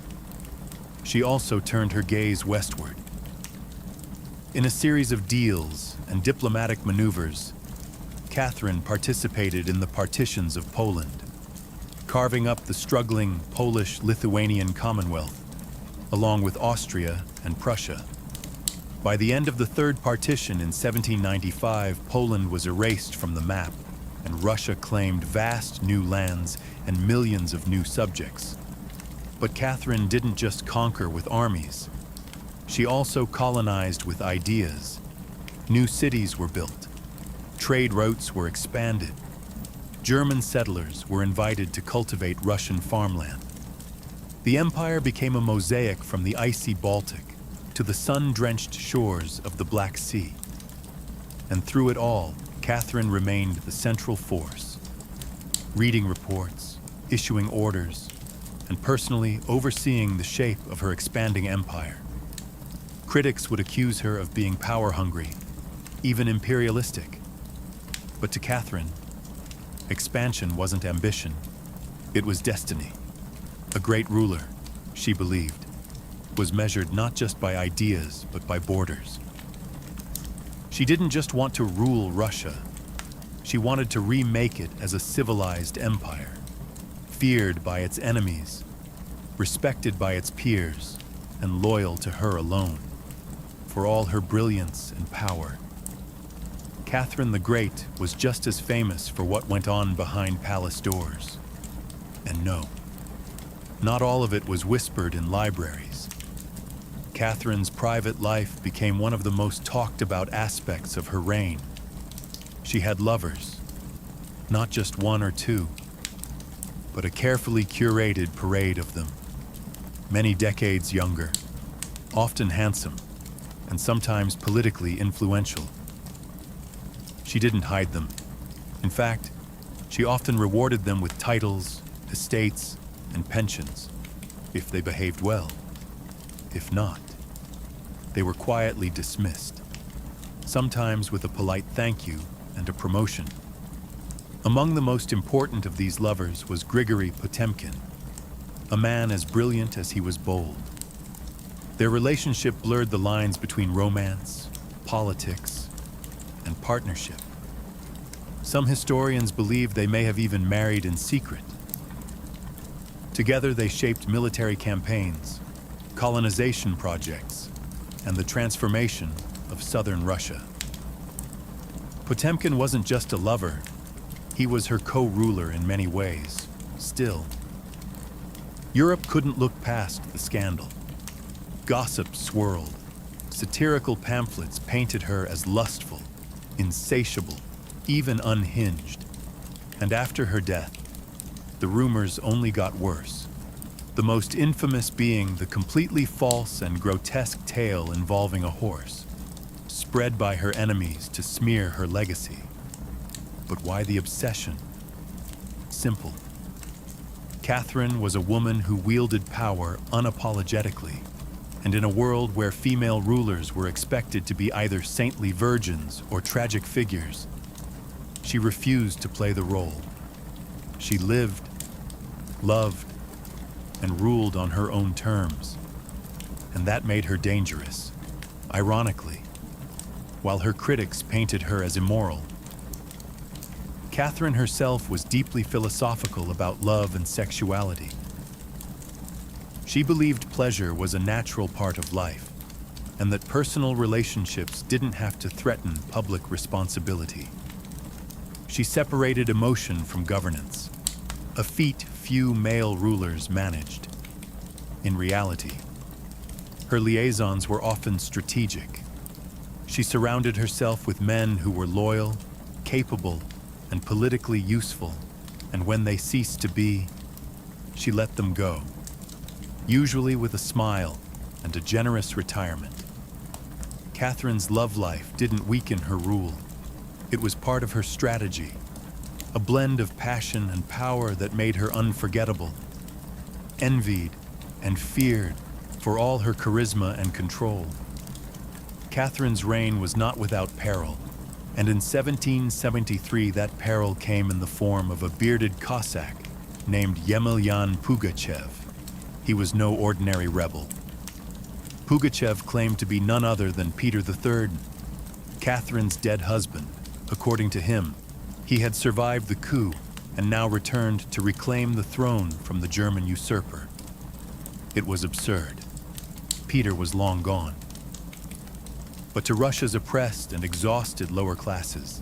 She also turned her gaze westward. In a series of deals and diplomatic maneuvers, Catherine participated in the partitions of Poland, carving up the struggling Polish-Lithuanian Commonwealth, along with Austria and Prussia. By the end of the Third Partition in 1795, Poland was erased from the map, and Russia claimed vast new lands and millions of new subjects. But Catherine didn't just conquer with armies. She also colonized with ideas. New cities were built. Trade routes were expanded. German settlers were invited to cultivate Russian farmland. The empire became a mosaic from the icy Baltic to the sun-drenched shores of the Black Sea. And through it all, Catherine remained the central force, reading reports, issuing orders, and personally overseeing the shape of her expanding empire. Critics would accuse her of being power-hungry, even imperialistic. But to Catherine, expansion wasn't ambition, it was destiny. A great ruler, she believed, was measured not just by ideas, but by borders. She didn't just want to rule Russia. She wanted to remake it as a civilized empire, feared by its enemies, respected by its peers, and loyal to her alone. For all her brilliance and power, Catherine the Great was just as famous for what went on behind palace doors. And no, not all of it was whispered in libraries. Catherine's private life became one of the most talked about aspects of her reign. She had lovers, not just one or two, but a carefully curated parade of them, many decades younger, often handsome, and sometimes politically influential. She didn't hide them. In fact, she often rewarded them with titles, estates, and pensions, if they behaved well. If not, they were quietly dismissed, sometimes with a polite thank you and a promotion. Among the most important of these lovers was Grigory Potemkin, a man as brilliant as he was bold. Their relationship blurred the lines between romance, politics, and partnership. Some historians believe they may have even married in secret. Together they shaped military campaigns, colonization projects, and the transformation of southern Russia. Potemkin wasn't just a lover, he was her co-ruler in many ways. Still, Europe couldn't look past the scandal. Gossip swirled. Satirical pamphlets painted her as lustful, insatiable, even unhinged. And after her death, the rumors only got worse. The most infamous being the completely false and grotesque tale involving a horse, spread by her enemies to smear her legacy. But why the obsession? Simple. Catherine was a woman who wielded power unapologetically, and in a world where female rulers were expected to be either saintly virgins or tragic figures, she refused to play the role. She lived, loved, and ruled on her own terms, and that made her dangerous. Ironically, while her critics painted her as immoral, Catherine herself was deeply philosophical about love and sexuality. She believed pleasure was a natural part of life, and that personal relationships didn't have to threaten public responsibility. She separated emotion from governance, a feat few male rulers managed. In reality, her liaisons were often strategic. She surrounded herself with men who were loyal, capable, and politically useful, and when they ceased to be, she let them go, usually with a smile and a generous retirement. Catherine's love life didn't weaken her rule. It was part of her strategy, a blend of passion and power that made her unforgettable, envied and feared for all her charisma and control. Catherine's reign was not without peril, and in 1773 that peril came in the form of a bearded Cossack named Yemelyan Pugachev. He was no ordinary rebel. Pugachev claimed to be none other than Peter III, Catherine's dead husband. According to him, he had survived the coup and now returned to reclaim the throne from the German usurper. It was absurd. Peter was long gone. But to Russia's oppressed and exhausted lower classes,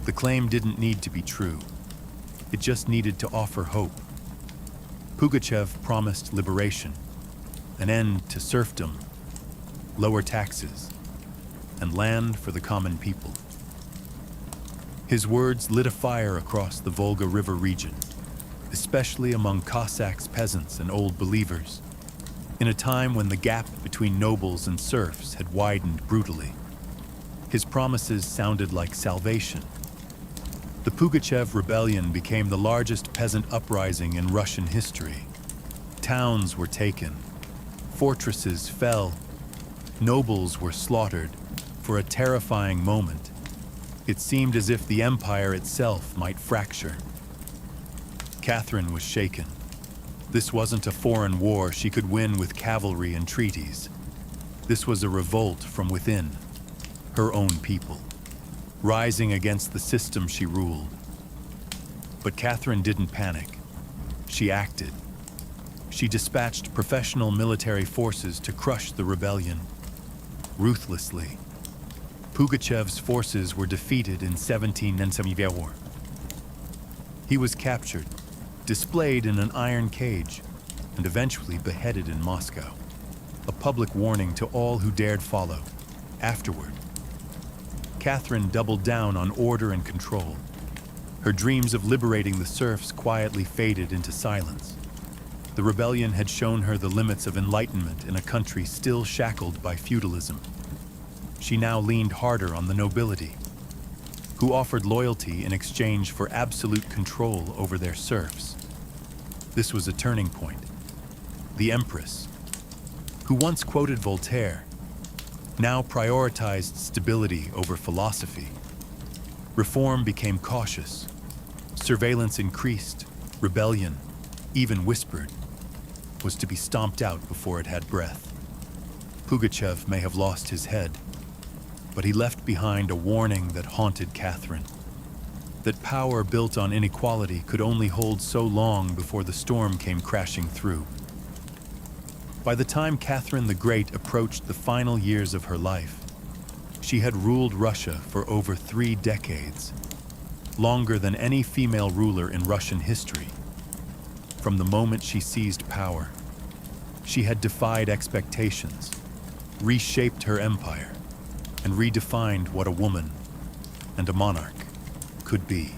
the claim didn't need to be true. It just needed to offer hope. Pugachev promised liberation, an end to serfdom, lower taxes, and land for the common people. His words lit a fire across the Volga River region, especially among Cossacks, peasants, and old believers, in a time when the gap between nobles and serfs had widened brutally. His promises sounded like salvation. The Pugachev rebellion became the largest peasant uprising in Russian history. Towns were taken, fortresses fell, nobles were slaughtered. For a terrifying moment, it seemed as if the empire itself might fracture. Catherine was shaken. This wasn't a foreign war she could win with cavalry and treaties. This was a revolt from within, her own people, rising against the system she ruled. But Catherine didn't panic. She acted. She dispatched professional military forces to crush the rebellion, ruthlessly. Pugachev's forces were defeated in 1794. He was captured, displayed in an iron cage, and eventually beheaded in Moscow, a public warning to all who dared follow. Afterward, Catherine doubled down on order and control. Her dreams of liberating the serfs quietly faded into silence. The rebellion had shown her the limits of enlightenment in a country still shackled by feudalism. She now leaned harder on the nobility, who offered loyalty in exchange for absolute control over their serfs. This was a turning point. The Empress, who once quoted Voltaire, now prioritized stability over philosophy. Reform became cautious. Surveillance increased. Rebellion, even whispered, was to be stomped out before it had breath. Pugachev may have lost his head, but he left behind a warning that haunted Catherine. That power built on inequality could only hold so long before the storm came crashing through. By the time Catherine the Great approached the final years of her life, she had ruled Russia for over 3 decades, longer than any female ruler in Russian history. From the moment she seized power, she had defied expectations, reshaped her empire, and redefined what a woman and a monarch could be.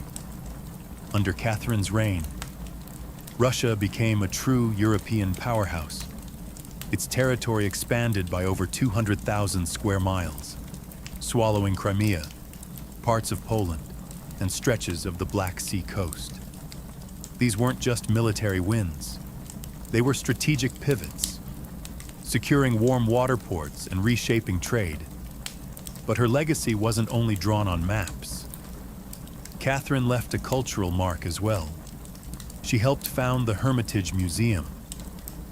Under Catherine's reign, Russia became a true European powerhouse. Its territory expanded by over 200,000 square miles, swallowing Crimea, parts of Poland, and stretches of the Black Sea coast. These weren't just military wins. They were strategic pivots, securing warm water ports and reshaping trade. But her legacy wasn't only drawn on maps. Catherine left a cultural mark as well. She helped found the Hermitage Museum,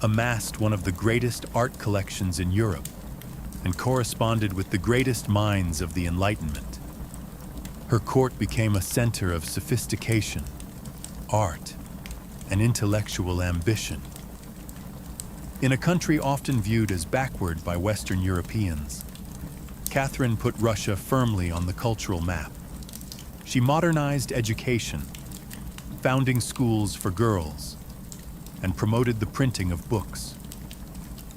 amassed one of the greatest art collections in Europe, and corresponded with the greatest minds of the Enlightenment. Her court became a center of sophistication, art, and intellectual ambition. In a country often viewed as backward by Western Europeans, Catherine put Russia firmly on the cultural map. She modernized education, founding schools for girls, and promoted the printing of books.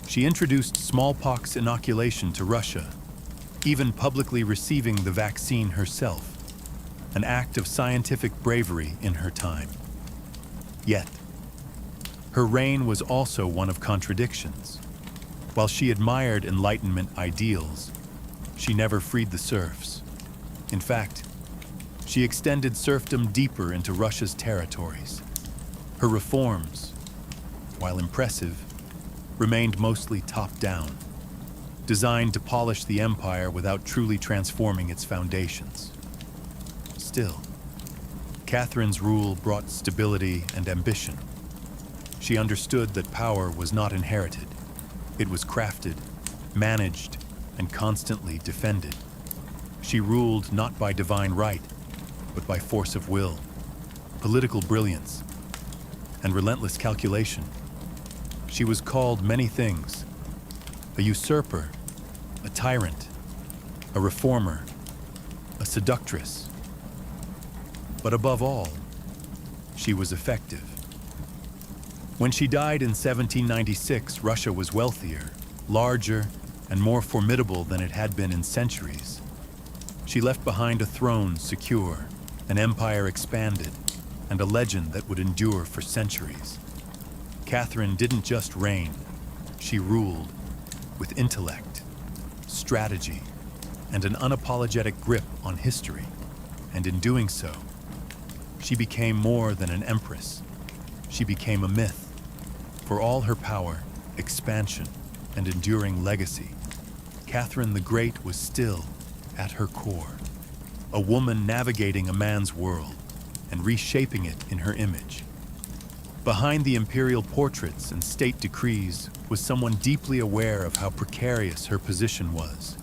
She introduced smallpox inoculation to Russia, even publicly receiving the vaccine herself, an act of scientific bravery in her time. Yet, her reign was also one of contradictions. While she admired Enlightenment ideals, she never freed the serfs. In fact, she extended serfdom deeper into Russia's territories. Her reforms, while impressive, remained mostly top-down, designed to polish the empire without truly transforming its foundations. Still, Catherine's rule brought stability and ambition. She understood that power was not inherited. It was crafted, managed, and constantly defended. She ruled not by divine right, but by force of will, political brilliance, and relentless calculation. She was called many things: a usurper, a tyrant, a reformer, a seductress. But above all, she was effective. When she died in 1796, Russia was wealthier, larger, and more formidable than it had been in centuries. She left behind a throne secure, an empire expanded, and a legend that would endure for centuries. Catherine didn't just reign, she ruled with intellect, strategy, and an unapologetic grip on history. And in doing so, she became more than an empress. She became a myth. For all her power, expansion, and enduring legacy, Catherine the Great was still at her core, a woman navigating a man's world and reshaping it in her image. Behind the imperial portraits and state decrees was someone deeply aware of how precarious her position was.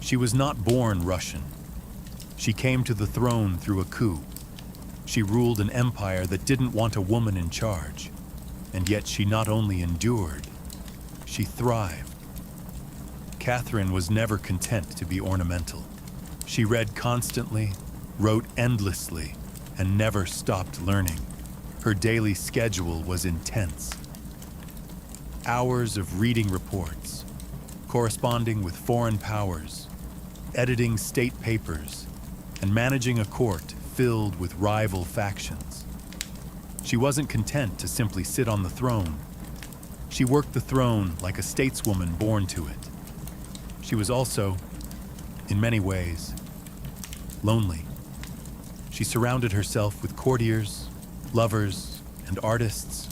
She was not born Russian. She came to the throne through a coup. She ruled an empire that didn't want a woman in charge. And yet she not only endured, she thrived. Catherine was never content to be ornamental. She read constantly, wrote endlessly, and never stopped learning. Her daily schedule was intense. Hours of reading reports, corresponding with foreign powers, editing state papers, and managing a court filled with rival factions. She wasn't content to simply sit on the throne. She worked the throne like a stateswoman born to it. She was also, in many ways, lonely. She surrounded herself with courtiers, lovers, and artists,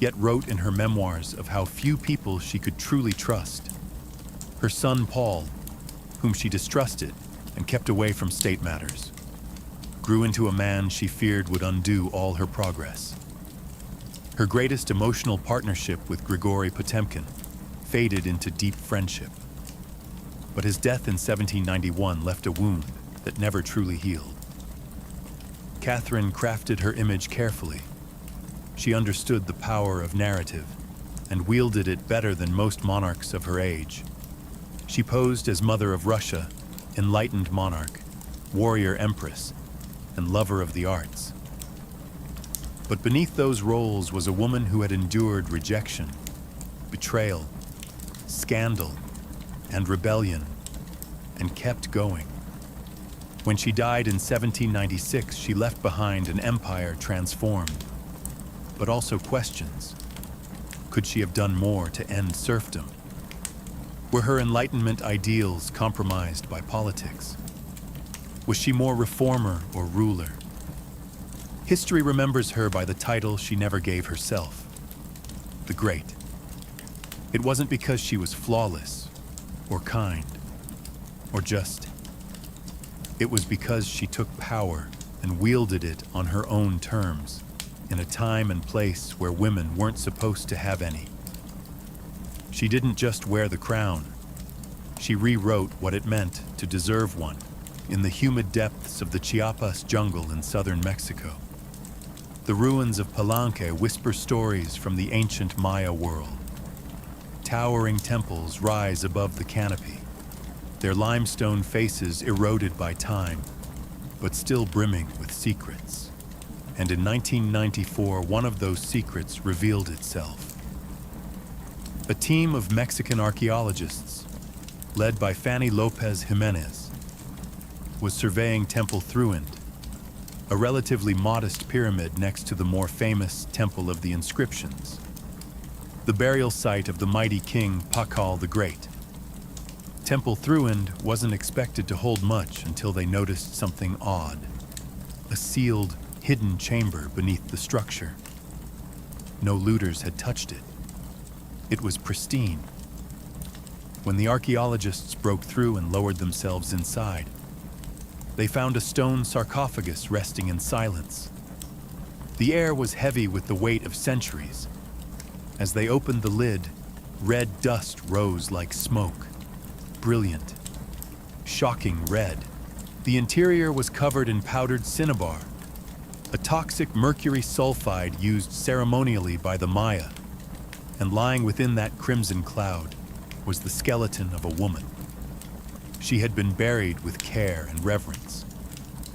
yet wrote in her memoirs of how few people she could truly trust. Her son Paul, whom she distrusted and kept away from state matters, grew into a man she feared would undo all her progress. Her greatest emotional partnership with Grigory Potemkin faded into deep friendship. But his death in 1791 left a wound that never truly healed. Catherine crafted her image carefully. She understood the power of narrative and wielded it better than most monarchs of her age. She posed as Mother of Russia, enlightened monarch, warrior empress, and lover of the arts. But beneath those roles was a woman who had endured rejection, betrayal, scandal, and rebellion, and kept going. When she died in 1796, she left behind an empire transformed, but also questions. Could she have done more to end serfdom? Were her Enlightenment ideals compromised by politics? Was she more reformer or ruler? History remembers her by the title she never gave herself, the Great. It wasn't because she was flawless, or kind, or just. It was because she took power and wielded it on her own terms, in a time and place where women weren't supposed to have any. She didn't just wear the crown. She rewrote what it meant to deserve one in the humid depths of the Chiapas jungle in southern Mexico. The ruins of Palenque whisper stories from the ancient Maya world. Towering temples rise above the canopy, their limestone faces eroded by time, but still brimming with secrets. And in 1994, one of those secrets revealed itself. A team of Mexican archaeologists, led by Fanny Lopez Jimenez, was surveying Temple Thruin, a relatively modest pyramid next to the more famous Temple of the Inscriptions, the burial site of the mighty king Pakal the Great. Temple Thruend wasn't expected to hold much until they noticed something odd, a sealed, hidden chamber beneath the structure. No looters had touched it. It was pristine. When the archaeologists broke through and lowered themselves inside, they found a stone sarcophagus resting in silence. The air was heavy with the weight of centuries. As they opened the lid, red dust rose like smoke. Brilliant, shocking red. The interior was covered in powdered cinnabar, a toxic mercury sulfide used ceremonially by the Maya, and lying within that crimson cloud was the skeleton of a woman. She had been buried with care and reverence.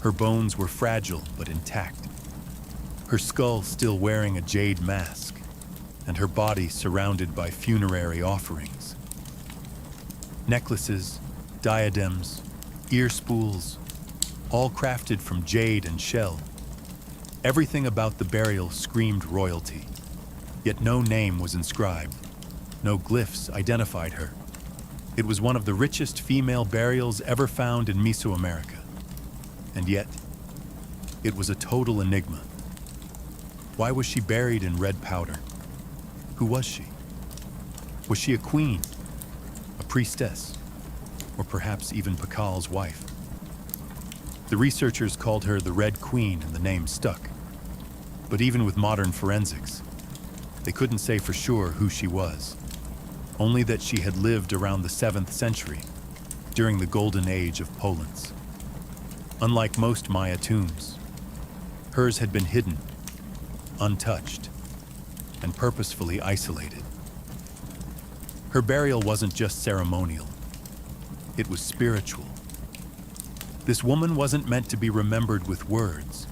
Her bones were fragile but intact, her skull still wearing a jade mask, and her body surrounded by funerary offerings. Necklaces, diadems, ear spools, all crafted from jade and shell. Everything about the burial screamed royalty, yet no name was inscribed. No glyphs identified her. It was one of the richest female burials ever found in Mesoamerica. And yet, it was a total enigma. Why was she buried in red powder? Who was she? Was she a queen, a priestess, or perhaps even Pakal's wife? The researchers called her the Red Queen, and the name stuck. But even with modern forensics, they couldn't say for sure who she was. Only that she had lived around the 7th century, during the golden age of Polans. Unlike most Maya tombs, hers had been hidden, untouched, and purposefully isolated. Her burial wasn't just ceremonial, it was spiritual. This woman wasn't meant to be remembered with words.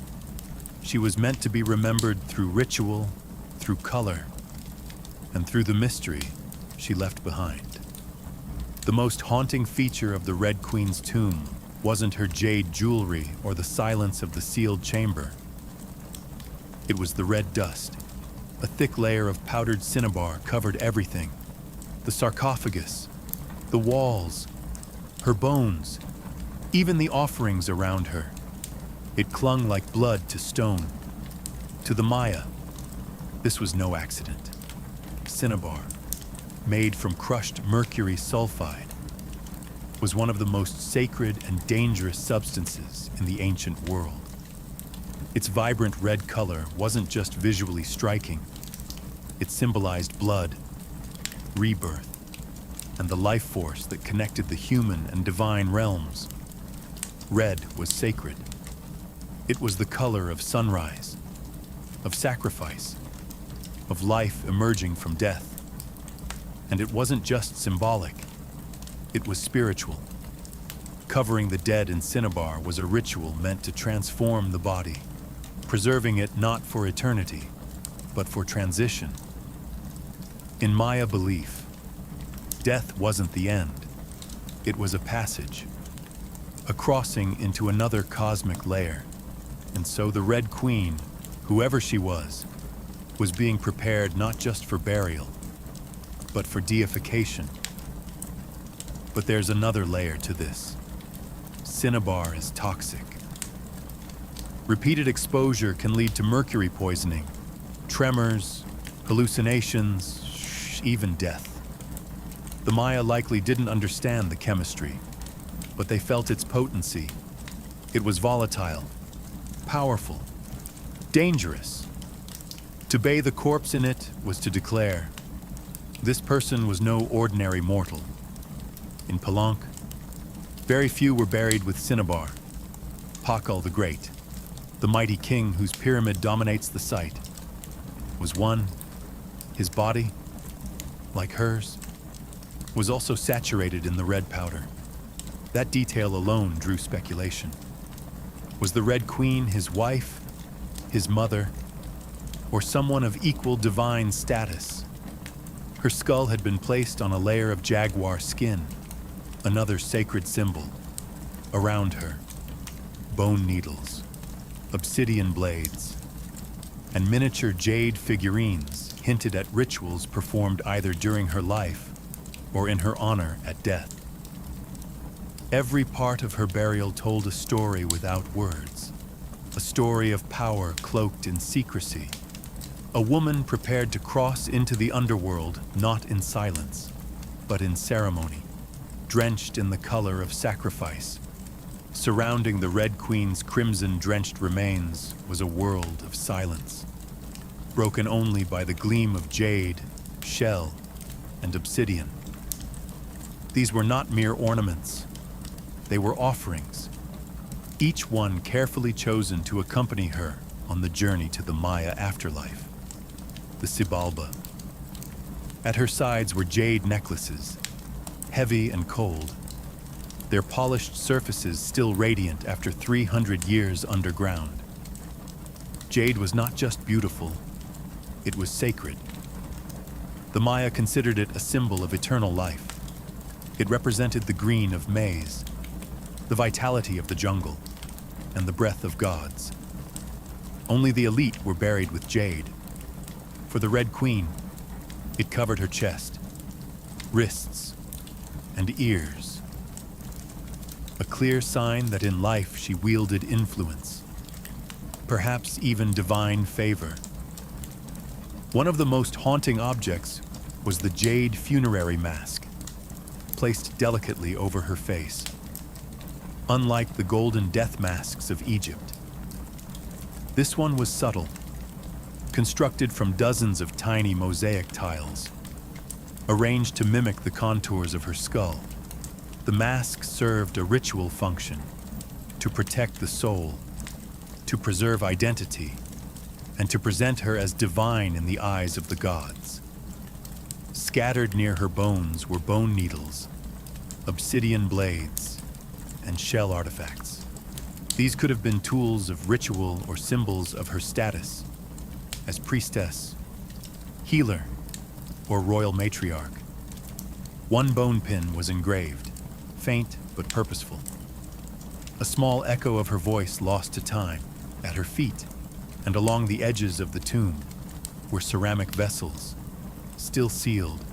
She was meant to be remembered through ritual, through color, and through the mystery she left behind. The most haunting feature of the Red Queen's tomb wasn't her jade jewelry or the silence of the sealed chamber. It was the red dust. A thick layer of powdered cinnabar covered everything. The sarcophagus, the walls, her bones, even the offerings around her. It clung like blood to stone. To the Maya, this was no accident. Cinnabar, made from crushed mercury sulfide, was one of the most sacred and dangerous substances in the ancient world. Its vibrant red color wasn't just visually striking. It symbolized blood, rebirth, and the life force that connected the human and divine realms. Red was sacred. It was the color of sunrise, of sacrifice, of life emerging from death. And it wasn't just symbolic, it was spiritual. Covering the dead in cinnabar was a ritual meant to transform the body, preserving it not for eternity, but for transition. In Maya belief, death wasn't the end. It was a passage, a crossing into another cosmic layer. And so the Red Queen, whoever she was being prepared not just for burial, but for deification. But there's another layer to this. Cinnabar is toxic. Repeated exposure can lead to mercury poisoning, tremors, hallucinations, even death. The Maya likely didn't understand the chemistry, but they felt its potency. It was volatile, powerful, dangerous. To bathe a corpse in it was to declare, this person was no ordinary mortal. In Palenque, very few were buried with cinnabar. Pakal the Great, the mighty king whose pyramid dominates the site, was one. His body, like hers, was also saturated in the red powder. That detail alone drew speculation. Was the Red Queen his wife, his mother, or someone of equal divine status? Her skull had been placed on a layer of jaguar skin, another sacred symbol. Around her, bone needles, obsidian blades, and miniature jade figurines hinted at rituals performed either during her life or in her honor at death. Every part of her burial told a story without words, a story of power cloaked in secrecy, a woman prepared to cross into the underworld not in silence, but in ceremony, drenched in the color of sacrifice. Surrounding the Red Queen's crimson-drenched remains was a world of silence, broken only by the gleam of jade, shell, and obsidian. These were not mere ornaments. They were offerings, each one carefully chosen to accompany her on the journey to the Maya afterlife, the Xibalba. At her sides were jade necklaces, heavy and cold, their polished surfaces still radiant after 300 years underground. Jade was not just beautiful, it was sacred. The Maya considered it a symbol of eternal life. It represented the green of maize, the vitality of the jungle, and the breath of gods. Only the elite were buried with jade. For the Red Queen, it covered her chest, wrists, and ears. A clear sign that in life she wielded influence, perhaps even divine favor. One of the most haunting objects was the jade funerary mask, placed delicately over her face. Unlike the golden death masks of Egypt, this one was subtle, constructed from dozens of tiny mosaic tiles, arranged to mimic the contours of her skull. The mask served a ritual function, to protect the soul, to preserve identity, and to present her as divine in the eyes of the gods. Scattered near her bones were bone needles, obsidian blades, and shell artifacts. These could have been tools of ritual or symbols of her status as priestess, healer, or royal matriarch. One bone pin was engraved, faint but purposeful. A small echo of her voice lost to time. At her feet and along the edges of the tomb were ceramic vessels, still sealed,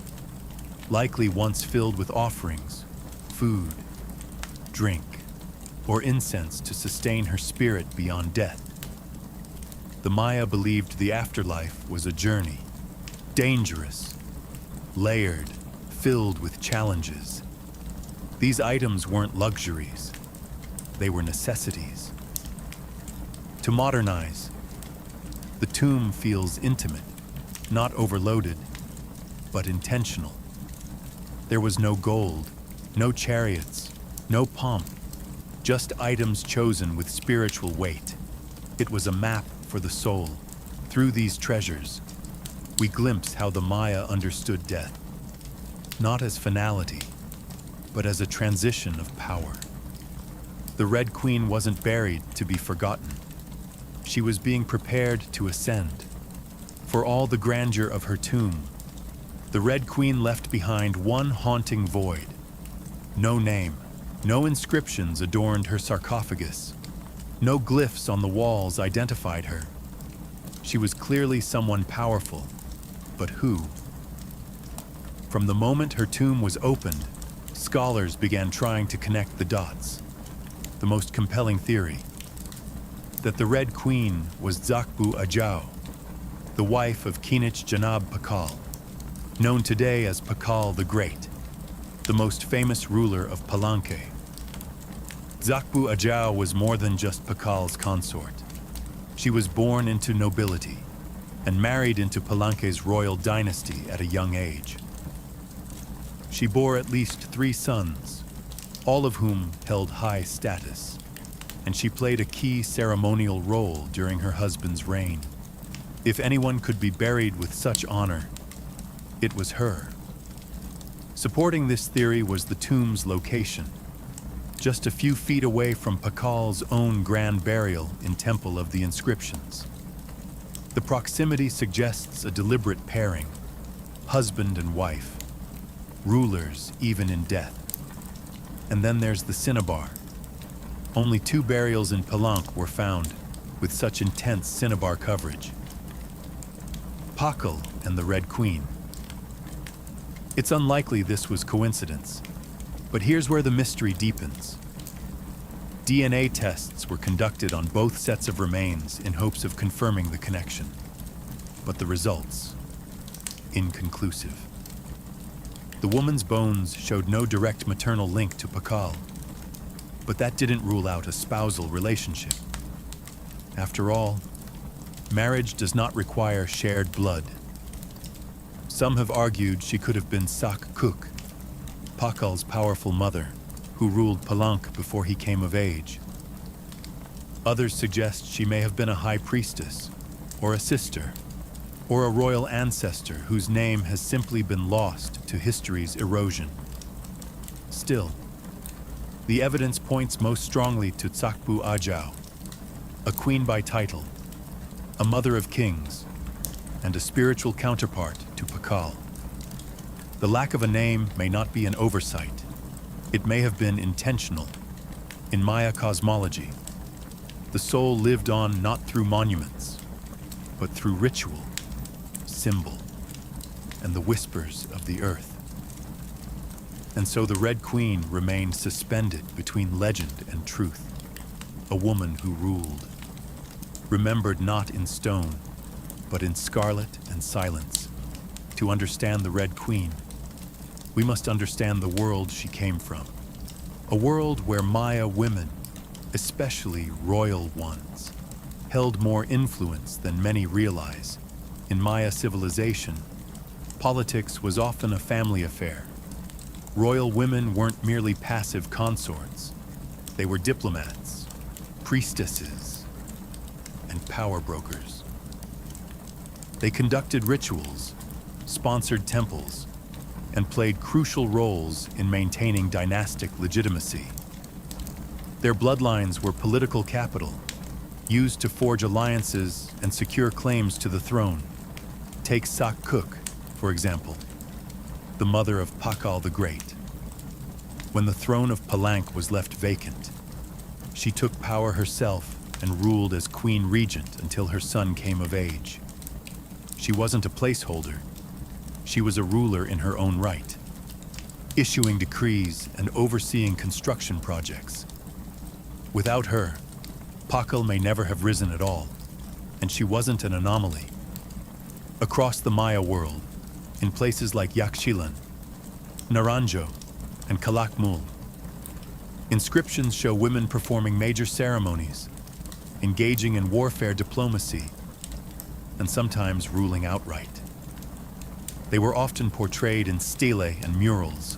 likely once filled with offerings, food, drink, or incense to sustain her spirit beyond death. The Maya believed the afterlife was a journey, dangerous, layered, filled with challenges. These items weren't luxuries, they were necessities. To modernize, the tomb feels intimate, not overloaded, but intentional. There was no gold, no chariots, no pomp, just items chosen with spiritual weight. It was a map for the soul. Through these treasures, we glimpse how the Maya understood death, not as finality, but as a transition of power. The Red Queen wasn't buried to be forgotten. She was being prepared to ascend. For all the grandeur of her tomb, the Red Queen left behind one haunting void. No name, no inscriptions adorned her sarcophagus. No glyphs on the walls identified her. She was clearly someone powerful, but who? From the moment her tomb was opened, scholars began trying to connect the dots. The most compelling theory: that the Red Queen was Zakbu Ajau, the wife of Kinich Janab Pakal, known today as Pakal the Great, the most famous ruler of Palenque. Zakbu Ajau was more than just Pakal's consort. She was born into nobility and married into Palenque's royal dynasty at a young age. She bore at least 3 sons, all of whom held high status, and she played a key ceremonial role during her husband's reign. If anyone could be buried with such honor, it was her. Supporting this theory was the tomb's location, just a few feet away from Pakal's own grand burial in Temple of the Inscriptions. The proximity suggests a deliberate pairing, husband and wife, rulers even in death. And then there's the cinnabar. Only 2 burials in Palenque were found, with such intense cinnabar coverage. Crackle and the Red Queen. It's unlikely this was coincidence, but here's where the mystery deepens. DNA tests were conducted on both sets of remains in hopes of confirming the connection, but the results, inconclusive. The woman's bones showed no direct maternal link to Crackle, but that didn't rule out a spousal relationship. After all, marriage does not require shared blood. Some have argued she could have been Sak Kuk, Crackle's powerful mother, who ruled Palanque before he came of age. Others suggest she may have been a high priestess, or a sister, or a royal ancestor whose name has simply been lost to history's erosion. Still, the evidence points most strongly to Tsakbu Ajau, a queen by title, a mother of kings, and a spiritual counterpart to Crackle. The lack of a name may not be an oversight. It may have been intentional. In Maya cosmology, the soul lived on not through monuments, but through ritual, symbol, and the whispers of the earth. And so the Red Queen remained suspended between legend and truth, a woman who ruled, remembered not in stone, but in scarlet and silence. To understand the Red Queen, we must understand the world she came from, a world where Maya women, especially royal ones, held more influence than many realize. In Maya civilization, politics was often a family affair. Royal women weren't merely passive consorts. They were diplomats, priestesses, and power brokers. They conducted rituals, sponsored temples, and played crucial roles in maintaining dynastic legitimacy. Their bloodlines were political capital, used to forge alliances and secure claims to the throne. Take Sak Kuk, for example, the mother of Crackle the Great. When the throne of Palanque was left vacant, she took power herself and ruled as queen regent until her son came of age. She wasn't a placeholder. She was a ruler in her own right, issuing decrees and overseeing construction projects. Without her, Crackle may never have risen at all, and she wasn't an anomaly. Across the Maya world, in places like Yaxchilan, Naranjo, and Calakmul, inscriptions show women performing major ceremonies, engaging in warfare diplomacy, and sometimes ruling outright. They were often portrayed in stele and murals,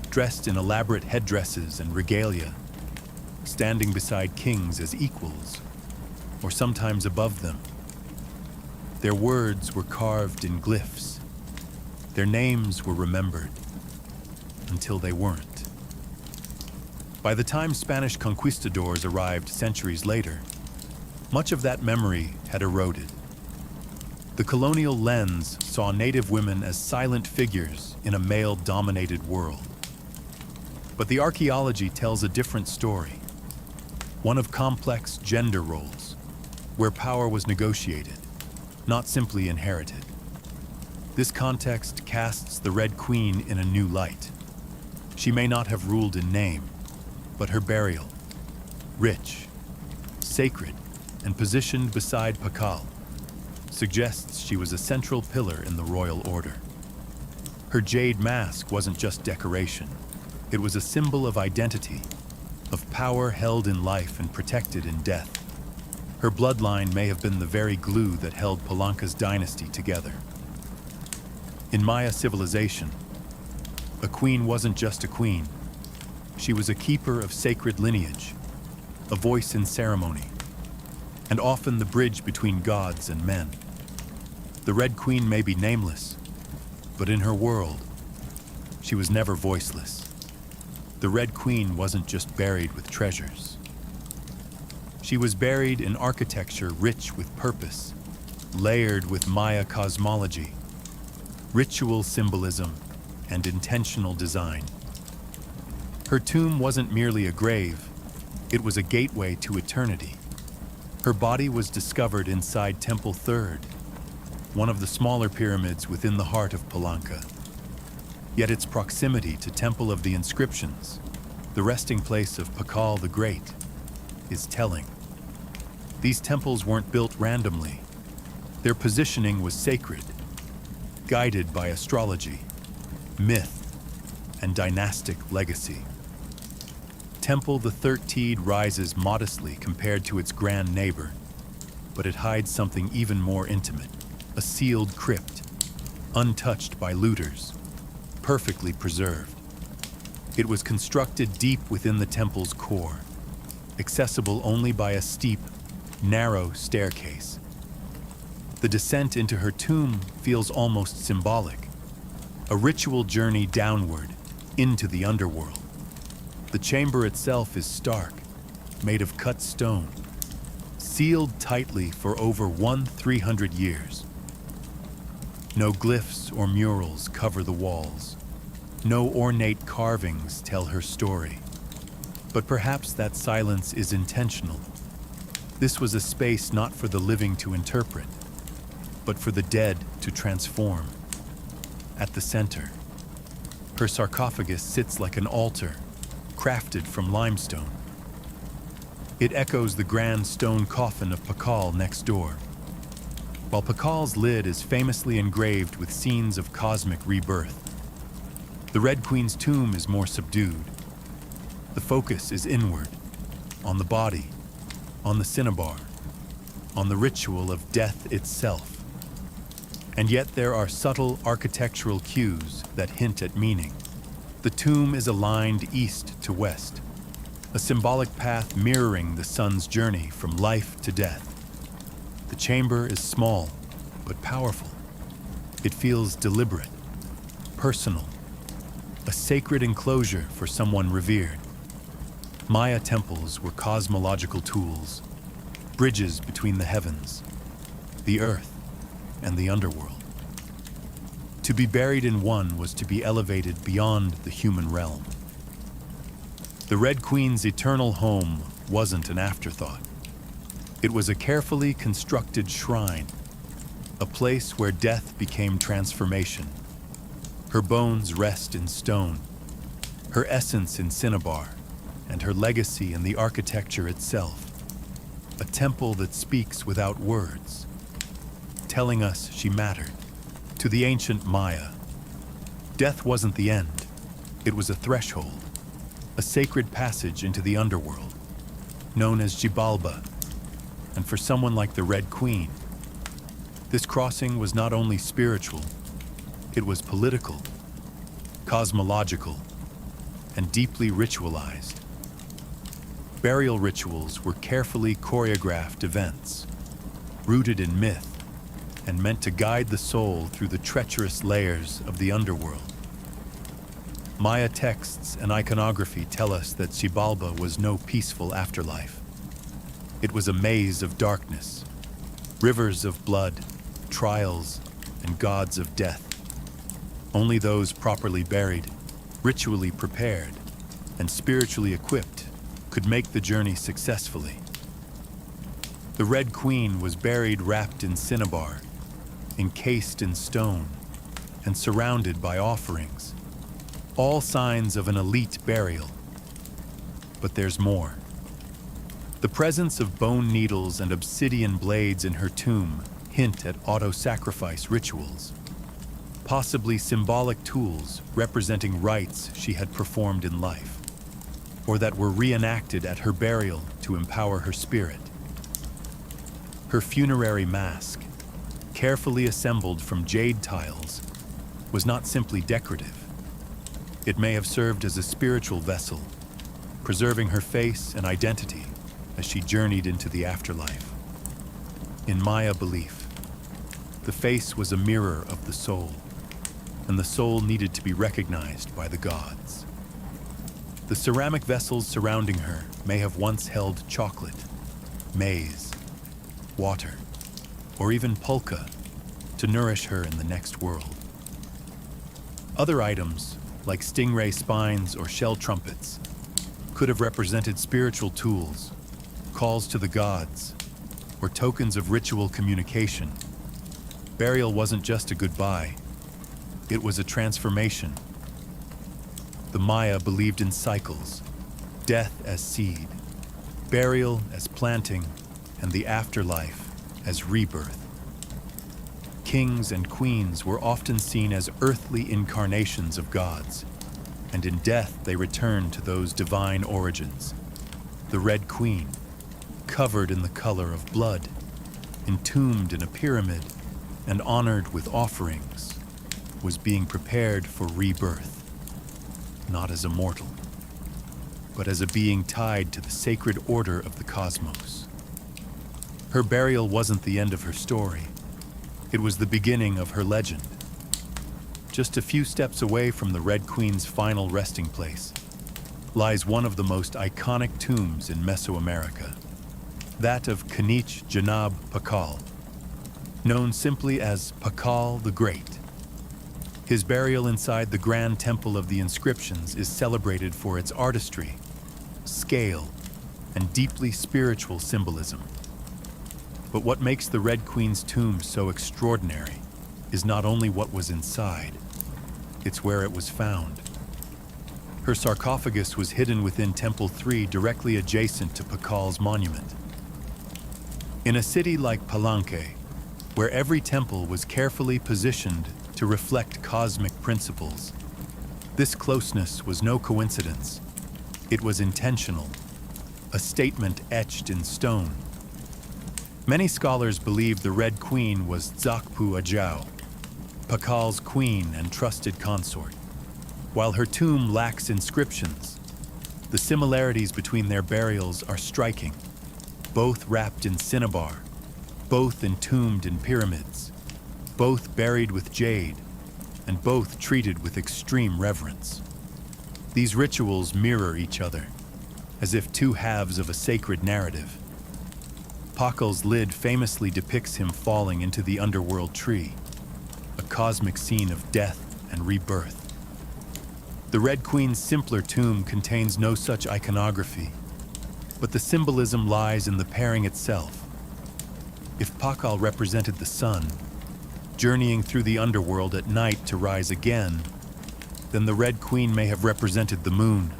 dressed in elaborate headdresses and regalia, standing beside kings as equals, or sometimes above them. Their words were carved in glyphs. Their names were remembered, until they weren't. By the time Spanish conquistadors arrived centuries later, much of that memory had eroded. The colonial lens saw native women as silent figures in a male-dominated world. But the archaeology tells a different story, one of complex gender roles, where power was negotiated, not simply inherited. This context casts the Red Queen in a new light. She may not have ruled in name, but her burial, rich, sacred, and positioned beside Crackle, suggests she was a central pillar in the royal order. Her jade mask wasn't just decoration. It was a symbol of identity, of power held in life and protected in death. Her bloodline may have been the very glue that held Palanca's dynasty together. In Maya civilization, a queen wasn't just a queen. She was a keeper of sacred lineage, a voice in ceremony, and often the bridge between gods and men. The Red Queen may be nameless, but in her world, she was never voiceless. The Red Queen wasn't just buried with treasures. She was buried in architecture rich with purpose, layered with Maya cosmology, ritual symbolism, and intentional design. Her tomb wasn't merely a grave, it was a gateway to eternity, Her body was discovered inside Temple Third, one of the smaller pyramids within the heart of Palanca. Yet its proximity to Temple of the Inscriptions, the resting place of Pakal the Great, is telling. These temples weren't built randomly. Their positioning was sacred, guided by astrology, myth, and dynastic legacy. Temple the 13 rises modestly compared to its grand neighbor, but it hides something even more intimate, a sealed crypt, untouched by looters, perfectly preserved. It was constructed deep within the temple's core, accessible only by a steep, narrow staircase. The descent into her tomb feels almost symbolic, a ritual journey downward into the underworld. The chamber itself is stark, made of cut stone, sealed tightly for over 300 years. No glyphs or murals cover the walls. No ornate carvings tell her story. But perhaps that silence is intentional. This was a space not for the living to interpret, but for the dead to transform. At the center, her sarcophagus sits like an altar, crafted from limestone. It echoes the grand stone coffin of Pakal next door. While Pakal's lid is famously engraved with scenes of cosmic rebirth, the Red Queen's tomb is more subdued. The focus is inward, on the body, on the cinnabar, on the ritual of death itself. And yet there are subtle architectural cues that hint at meaning. The tomb is aligned east to west, a symbolic path mirroring the sun's journey from life to death. The chamber is small, but powerful. It feels deliberate, personal, a sacred enclosure for someone revered. Maya temples were cosmological tools, bridges between the heavens, the earth, and the underworld. To be buried in one was to be elevated beyond the human realm. The Red Queen's eternal home wasn't an afterthought. It was a carefully constructed shrine, a place where death became transformation. Her bones rest in stone, her essence in cinnabar, and her legacy in the architecture itself. A temple that speaks without words, telling us she mattered. To the ancient Maya, death wasn't the end. It was a threshold, a sacred passage into the underworld, known as Xibalba. And for someone like the Red Queen, this crossing was not only spiritual, it was political, cosmological, and deeply ritualized. Burial rituals were carefully choreographed events, rooted in myth, and meant to guide the soul through the treacherous layers of the underworld. Maya texts and iconography tell us that Xibalba was no peaceful afterlife. It was a maze of darkness, rivers of blood, trials, and gods of death. Only those properly buried, ritually prepared, and spiritually equipped could make the journey successfully. The Red Queen was buried wrapped in cinnabar, encased in stone, and surrounded by offerings, all signs of an elite burial. But there's more. The presence of bone needles and obsidian blades in her tomb hint at auto-sacrifice rituals, possibly symbolic tools representing rites she had performed in life, or that were reenacted at her burial to empower her spirit. Her funerary mask, carefully assembled from jade tiles, was not simply decorative. It may have served as a spiritual vessel, preserving her face and identity as she journeyed into the afterlife. In Maya belief, the face was a mirror of the soul, and the soul needed to be recognized by the gods. The ceramic vessels surrounding her may have once held chocolate, maize, water, or even pulka to nourish her in the next world. Other items, like stingray spines or shell trumpets, could have represented spiritual tools, calls to the gods, or tokens of ritual communication. Burial wasn't just a goodbye, it was a transformation. The Maya believed in cycles, death as seed, burial as planting, and the afterlife as rebirth. Kings and queens were often seen as earthly incarnations of gods, and in death they returned to those divine origins. The Red Queen, covered in the color of blood, entombed in a pyramid, and honored with offerings, was being prepared for rebirth, not as a mortal, but as a being tied to the sacred order of the cosmos. Her burial wasn't the end of her story. It was the beginning of her legend. Just a few steps away from the Red Queen's final resting place lies one of the most iconic tombs in Mesoamerica, that of Kanich Janab Pakal, known simply as Pakal the Great. His burial inside the Grand Temple of the Inscriptions is celebrated for its artistry, scale, and deeply spiritual symbolism. But what makes the Red Queen's tomb so extraordinary is not only what was inside, it's where it was found. Her sarcophagus was hidden within Temple 3, directly adjacent to Pakal's monument. In a city like Palenque, where every temple was carefully positioned to reflect cosmic principles, this closeness was no coincidence. It was intentional, a statement etched in stone. Many scholars believe the Red Queen was Zakpu Ajau, Pakal's queen and trusted consort. While her tomb lacks inscriptions, the similarities between their burials are striking. Both wrapped in cinnabar, both entombed in pyramids, both buried with jade, and both treated with extreme reverence. These rituals mirror each other, as if two halves of a sacred narrative. Pakal's lid famously depicts him falling into the underworld tree, a cosmic scene of death and rebirth. The Red Queen's simpler tomb contains no such iconography, but the symbolism lies in the pairing itself. If Pakal represented the sun, journeying through the underworld at night to rise again, then the Red Queen may have represented the moon,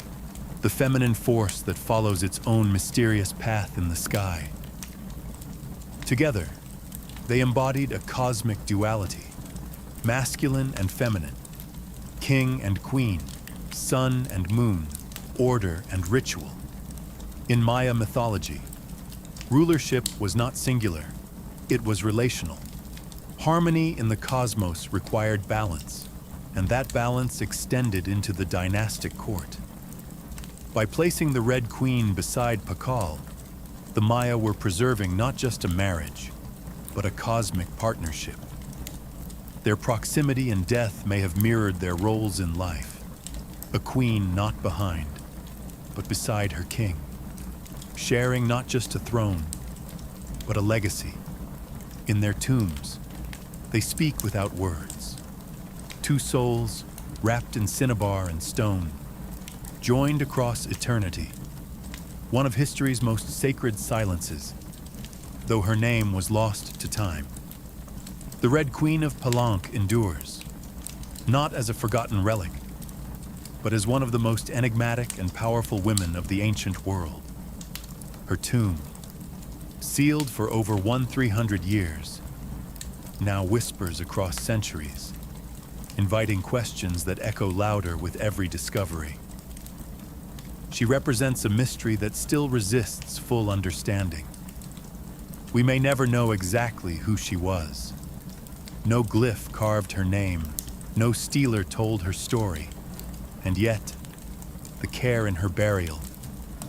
the feminine force that follows its own mysterious path in the sky. Together, they embodied a cosmic duality, masculine and feminine, king and queen, sun and moon, order and ritual. In Maya mythology, rulership was not singular, it was relational. Harmony in the cosmos required balance, and that balance extended into the dynastic court. By placing the Red Queen beside Pakal, the Maya were preserving not just a marriage, but a cosmic partnership. Their proximity in death may have mirrored their roles in life. A queen not behind, but beside her king, sharing not just a throne, but a legacy. In their tombs, they speak without words. Two souls, wrapped in cinnabar and stone, joined across eternity, one of history's most sacred silences, though her name was lost to time. The Red Queen of Palenque endures, not as a forgotten relic, but as one of the most enigmatic and powerful women of the ancient world. Her tomb, sealed for over 1,300 years, now whispers across centuries, inviting questions that echo louder with every discovery. She represents a mystery that still resists full understanding. We may never know exactly who she was. No glyph carved her name, no steeler told her story. And yet, the care in her burial,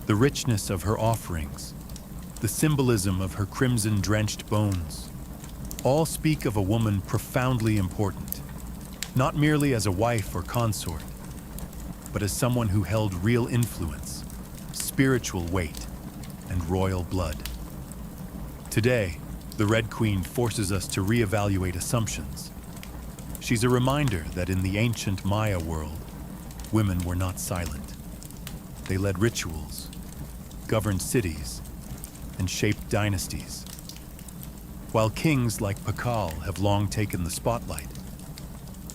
the richness of her offerings, the symbolism of her crimson-drenched bones, all speak of a woman profoundly important, not merely as a wife or consort, but as someone who held real influence, spiritual weight, and royal blood. Today, the Red Queen forces us to reevaluate assumptions. She's a reminder that in the ancient Maya world, women were not silent. They led rituals, governed cities, and shaped dynasties. While kings like Pakal have long taken the spotlight,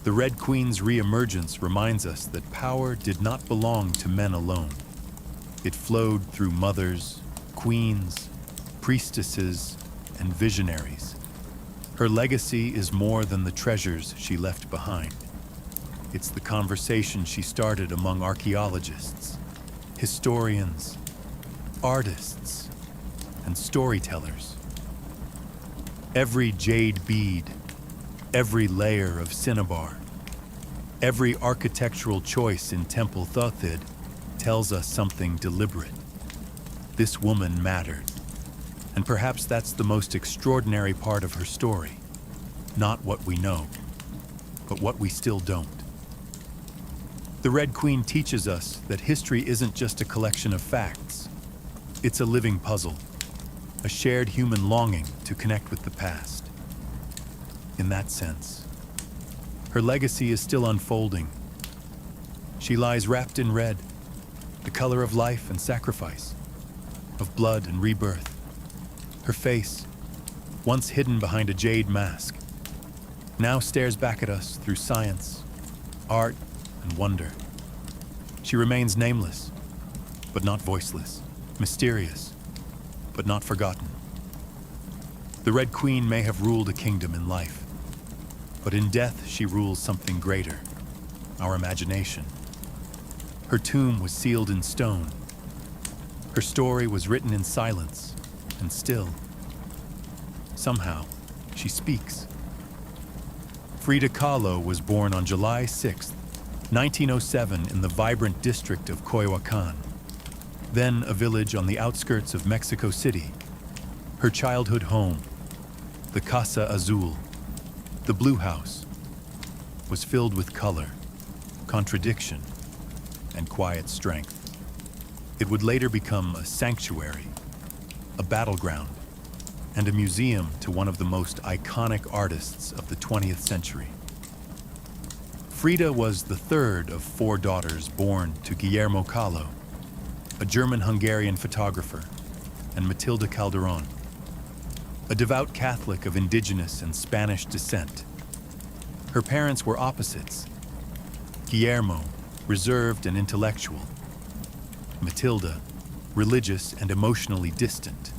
the Red Queen's re-emergence reminds us that power did not belong to men alone. It flowed through mothers, queens, priestesses, and visionaries. Her legacy is more than the treasures she left behind. It's the conversation she started among archaeologists, historians, artists, and storytellers. Every jade bead, every layer of cinnabar, every architectural choice in Temple Thothid tells us something deliberate. This woman mattered, and perhaps that's the most extraordinary part of her story. Not what we know, but what we still don't. The Red Queen teaches us that history isn't just a collection of facts. It's a living puzzle, a shared human longing to connect with the past. In that sense, her legacy is still unfolding. She lies wrapped in red, the color of life and sacrifice, of blood and rebirth. Her face, once hidden behind a jade mask, now stares back at us through science, art, and wonder. She remains nameless, but not voiceless, mysterious, but not forgotten. The Red Queen may have ruled a kingdom in life, but in death she rules something greater, our imagination. Her tomb was sealed in stone. Her story was written in silence, and still, somehow, she speaks. Frida Kahlo was born on July 6, 1907 in the vibrant district of Coyoacán, then a village on the outskirts of Mexico City. Her childhood home, the Casa Azul, the Blue House, was filled with color, contradiction, and quiet strength. It would later become a sanctuary, a battleground, and a museum to one of the most iconic artists of the 20th century. Frida was the third of 4 daughters born to Guillermo Kahlo, a German-Hungarian photographer, and Matilda Calderón, a devout Catholic of indigenous and Spanish descent. Her parents were opposites. Guillermo, reserved and intellectual. Matilda, religious and emotionally distant.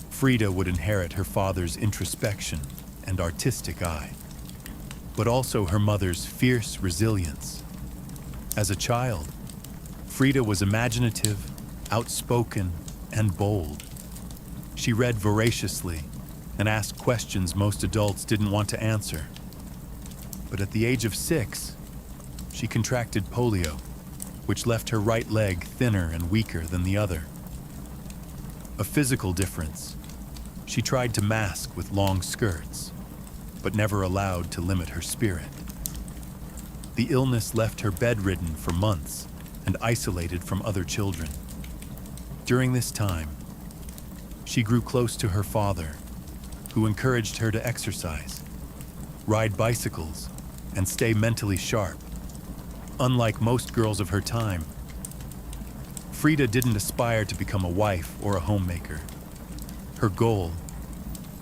Frida would inherit her father's introspection and artistic eye, but also her mother's fierce resilience. As a child, Frida was imaginative, outspoken, and bold. She read voraciously and asked questions most adults didn't want to answer. But at the age of 6, she contracted polio, which left her right leg thinner and weaker than the other. A physical difference she tried to mask with long skirts, but never allowed to limit her spirit. The illness left her bedridden for months and isolated from other children. During this time, she grew close to her father, who encouraged her to exercise, ride bicycles, and stay mentally sharp. Unlike most girls of her time, Frida didn't aspire to become a wife or a homemaker. Her goal,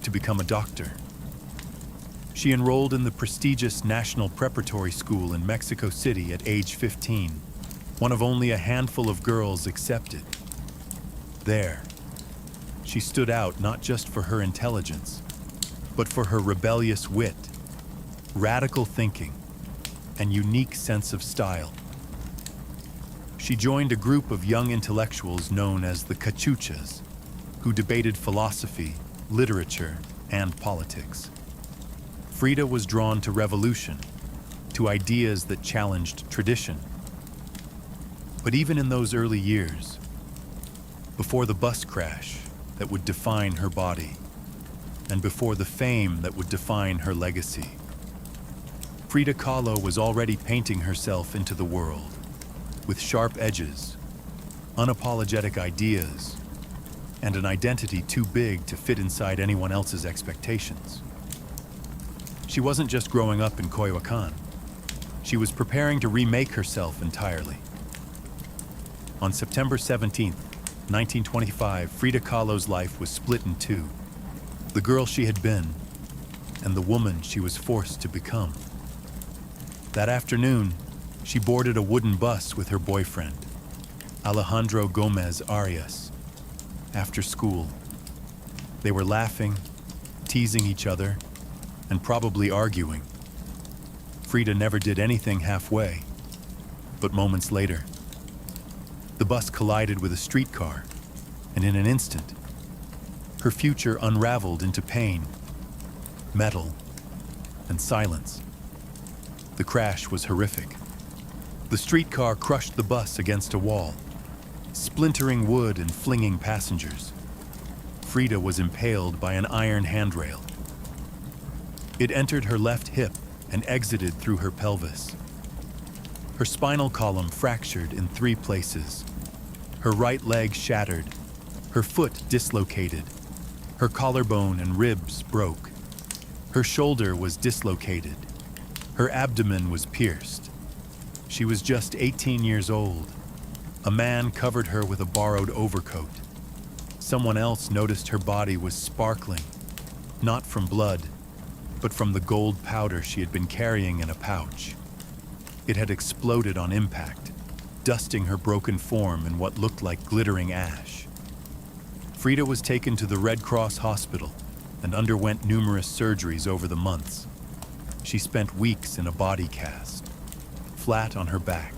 to become a doctor. She enrolled in the prestigious National Preparatory School in Mexico City at age 15, one of only a handful of girls accepted. There, she stood out not just for her intelligence, but for her rebellious wit, radical thinking, and unique sense of style. She joined a group of young intellectuals known as the Cachuchas, who debated philosophy, literature, and politics. Frida was drawn to revolution, to ideas that challenged tradition. But even in those early years, before the bus crash that would define her body, and before the fame that would define her legacy, Frida Kahlo was already painting herself into the world, with sharp edges, unapologetic ideas, and an identity too big to fit inside anyone else's expectations. She wasn't just growing up in Coyoacán. She was preparing to remake herself entirely. On September 17, 1925, Frida Kahlo's life was split in two. the girl she had been, and the woman she was forced to become. That afternoon, she boarded a wooden bus with her boyfriend, Alejandro Gomez Arias, after school. They were laughing, teasing each other, and probably arguing. Frida never did anything halfway, but moments later, the bus collided with a streetcar, and in an instant, her future unraveled into pain, metal, and silence. The crash was horrific. The streetcar crushed the bus against a wall, splintering wood and flinging passengers. Frida was impaled by an iron handrail. It entered her left hip and exited through her pelvis. Her spinal column fractured in 3 places. Her right leg shattered, her foot dislocated, her collarbone and ribs broke. Her shoulder was dislocated. Her abdomen was pierced. She was just 18 years old. A man covered her with a borrowed overcoat. Someone else noticed her body was sparkling, not from blood, but from the gold powder she had been carrying in a pouch. It had exploded on impact, dusting her broken form in what looked like glittering ash. Frida was taken to the Red Cross hospital and underwent numerous surgeries over the months. She spent weeks in a body cast, flat on her back,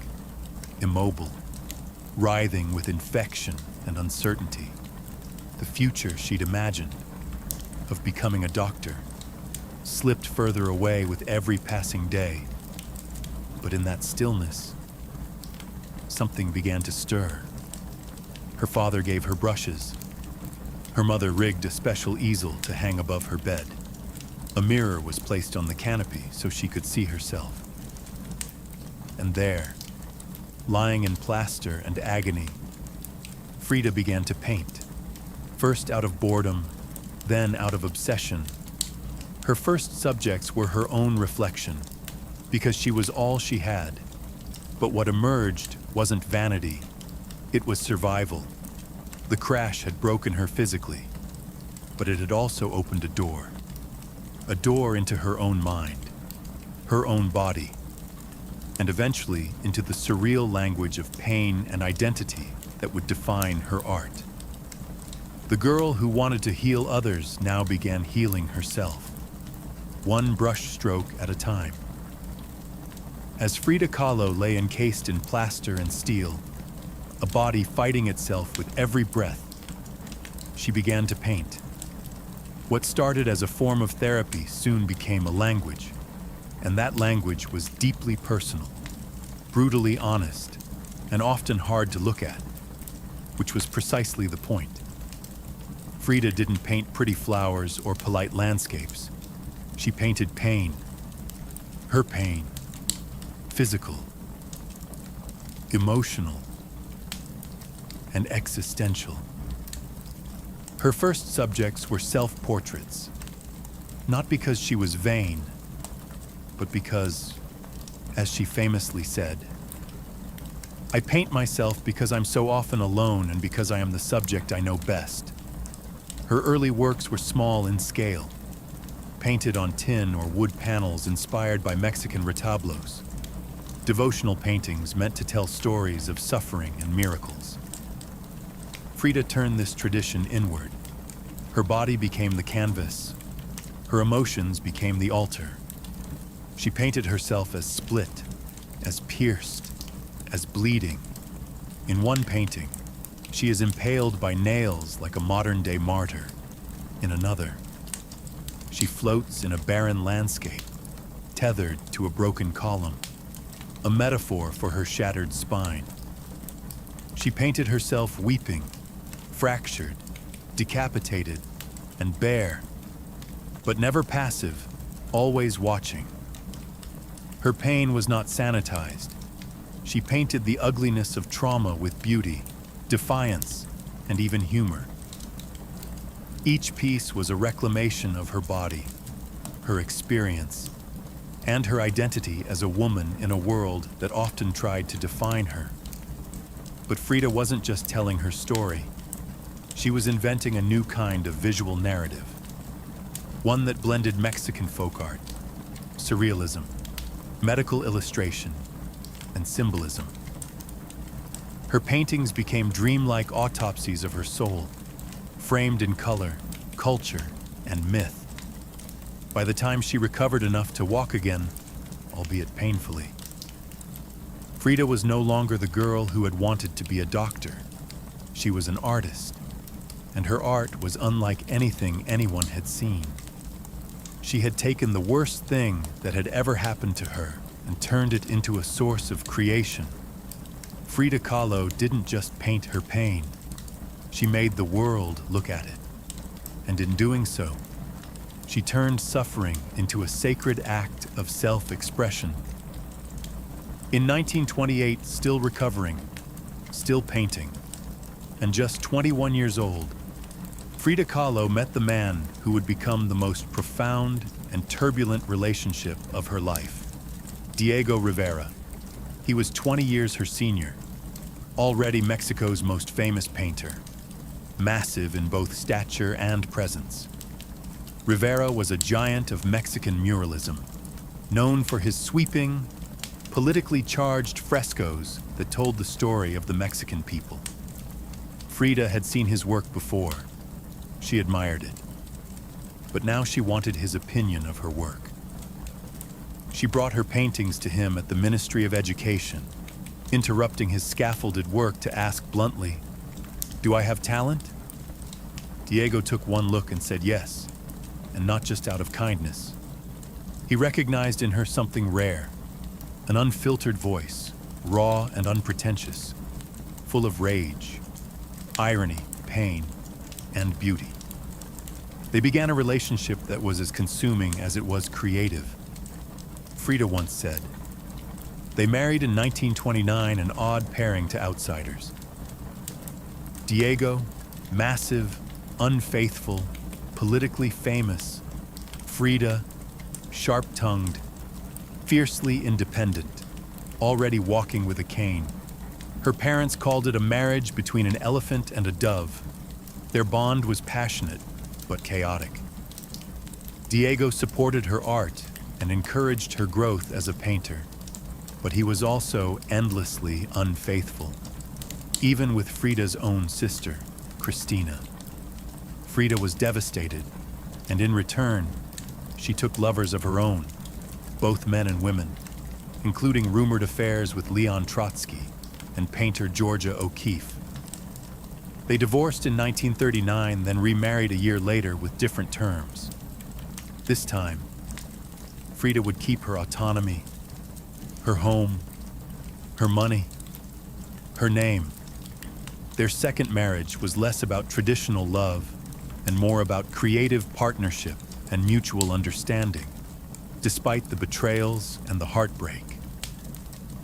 immobile, writhing with infection and uncertainty. The future she'd imagined, of becoming a doctor, slipped further away with every passing day. But in that stillness, something began to stir. Her father gave her brushes. Her mother rigged a special easel to hang above her bed. A mirror was placed on the canopy so she could see herself. And there, lying in plaster and agony, Frida began to paint, first out of boredom, then out of obsession. Her first subjects were her own reflection, because she was all she had. But what emerged wasn't vanity, it was survival. The crash had broken her physically, but it had also opened a door into her own mind, her own body, and eventually into the surreal language of pain and identity that would define her art. The girl who wanted to heal others now began healing herself, one brush stroke at a time. As Frida Kahlo lay encased in plaster and steel, a body fighting itself with every breath, she began to paint. What started as a form of therapy soon became a language, and that language was deeply personal, brutally honest, and often hard to look at, which was precisely the point. Frida didn't paint pretty flowers or polite landscapes. She painted pain. Her pain. Physical, emotional, and existential. Her first subjects were self-portraits, not because she was vain, but because, as she famously said, "I paint myself because I'm so often alone and because I am the subject I know best." Her early works were small in scale, painted on tin or wood panels inspired by Mexican retablos. Devotional paintings meant to tell stories of suffering and miracles. Frida turned this tradition inward. Her body became the canvas. Her emotions became the altar. She painted herself as split, as pierced, as bleeding. In one painting, she is impaled by nails like a modern-day martyr. In another, she floats in a barren landscape, tethered to a broken column, a metaphor for her shattered spine. She painted herself weeping, fractured, decapitated, and bare, but never passive, always watching. Her pain was not sanitized. She painted the ugliness of trauma with beauty, defiance, and even humor. Each piece was a reclamation of her body, her experience, and her identity as a woman in a world that often tried to define her. But Frida wasn't just telling her story. She was inventing a new kind of visual narrative, one that blended Mexican folk art, surrealism, medical illustration, and symbolism. Her paintings became dreamlike autopsies of her soul, framed in color, culture, and myth. By the time she recovered enough to walk again, albeit painfully, Frida was no longer the girl who had wanted to be a doctor. She was an artist, and her art was unlike anything anyone had seen. She had taken the worst thing that had ever happened to her and turned it into a source of creation. Frida Kahlo didn't just paint her pain, she made the world look at it. And in doing so, she turned suffering into a sacred act of self-expression. In 1928, still recovering, still painting, and just 21 years old, Frida Kahlo met the man who would become the most profound and turbulent relationship of her life, Diego Rivera. He was 20 years her senior, already Mexico's most famous painter, massive in both stature and presence. Rivera was a giant of Mexican muralism, known for his sweeping, politically charged frescoes that told the story of the Mexican people. Frida had seen his work before. She admired it. But now she wanted his opinion of her work. She brought her paintings to him at the Ministry of Education, interrupting his scaffolded work to ask bluntly, "Do I have talent?" Diego took one look and said yes, and not just out of kindness. He recognized in her something rare, an unfiltered voice, raw and unpretentious, full of rage, irony, pain, and beauty. They began a relationship that was as consuming as it was creative. Frida once said, "They married in 1929, an odd pairing to outsiders." Diego, massive, unfaithful, politically famous. Frida, sharp-tongued, fiercely independent, already walking with a cane. Her parents called it a marriage between an elephant and a dove. Their bond was passionate, but chaotic. Diego supported her art and encouraged her growth as a painter, but he was also endlessly unfaithful, even with Frida's own sister, Christina. Frida was devastated, and in return, she took lovers of her own, both men and women, including rumored affairs with Leon Trotsky and painter Georgia O'Keeffe. They divorced in 1939, then remarried a year later with different terms. This time, Frida would keep her autonomy, her home, her money, her name. Their second marriage was less about traditional love and more about creative partnership and mutual understanding. Despite the betrayals and the heartbreak,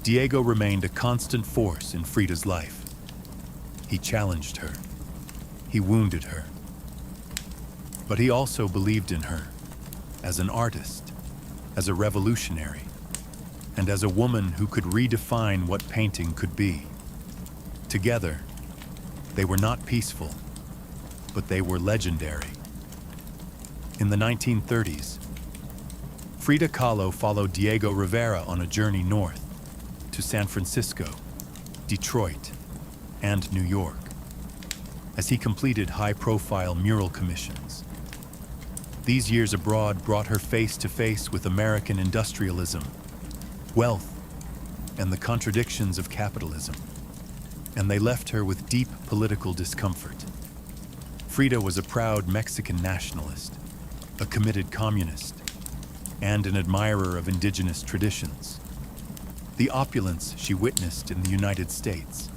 Diego remained a constant force in Frida's life. He challenged her. He wounded her. But he also believed in her as an artist, as a revolutionary, and as a woman who could redefine what painting could be. Together, they were not peaceful, but they were legendary. In the 1930s, Frida Kahlo followed Diego Rivera on a journey north to San Francisco, Detroit, and New York, as he completed high-profile mural commissions. These years abroad brought her face to face with American industrialism, wealth, and the contradictions of capitalism, and they left her with deep political discomfort. Frida was a proud Mexican nationalist, a committed communist, and an admirer of indigenous traditions. The opulence she witnessed in the United States,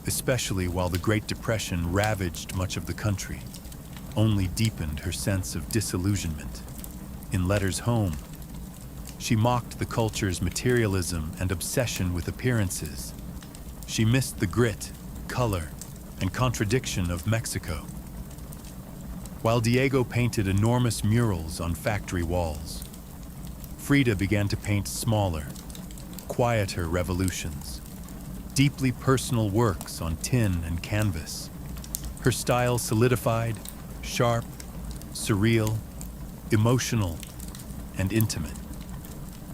especially while the Great Depression ravaged much of the country, only deepened her sense of disillusionment. In letters home, she mocked the culture's materialism and obsession with appearances. She missed the grit, color, and contradiction of Mexico. While Diego painted enormous murals on factory walls, Frida began to paint smaller, quieter revolutions, deeply personal works on tin and canvas. Her style solidified, sharp, surreal, emotional, and intimate.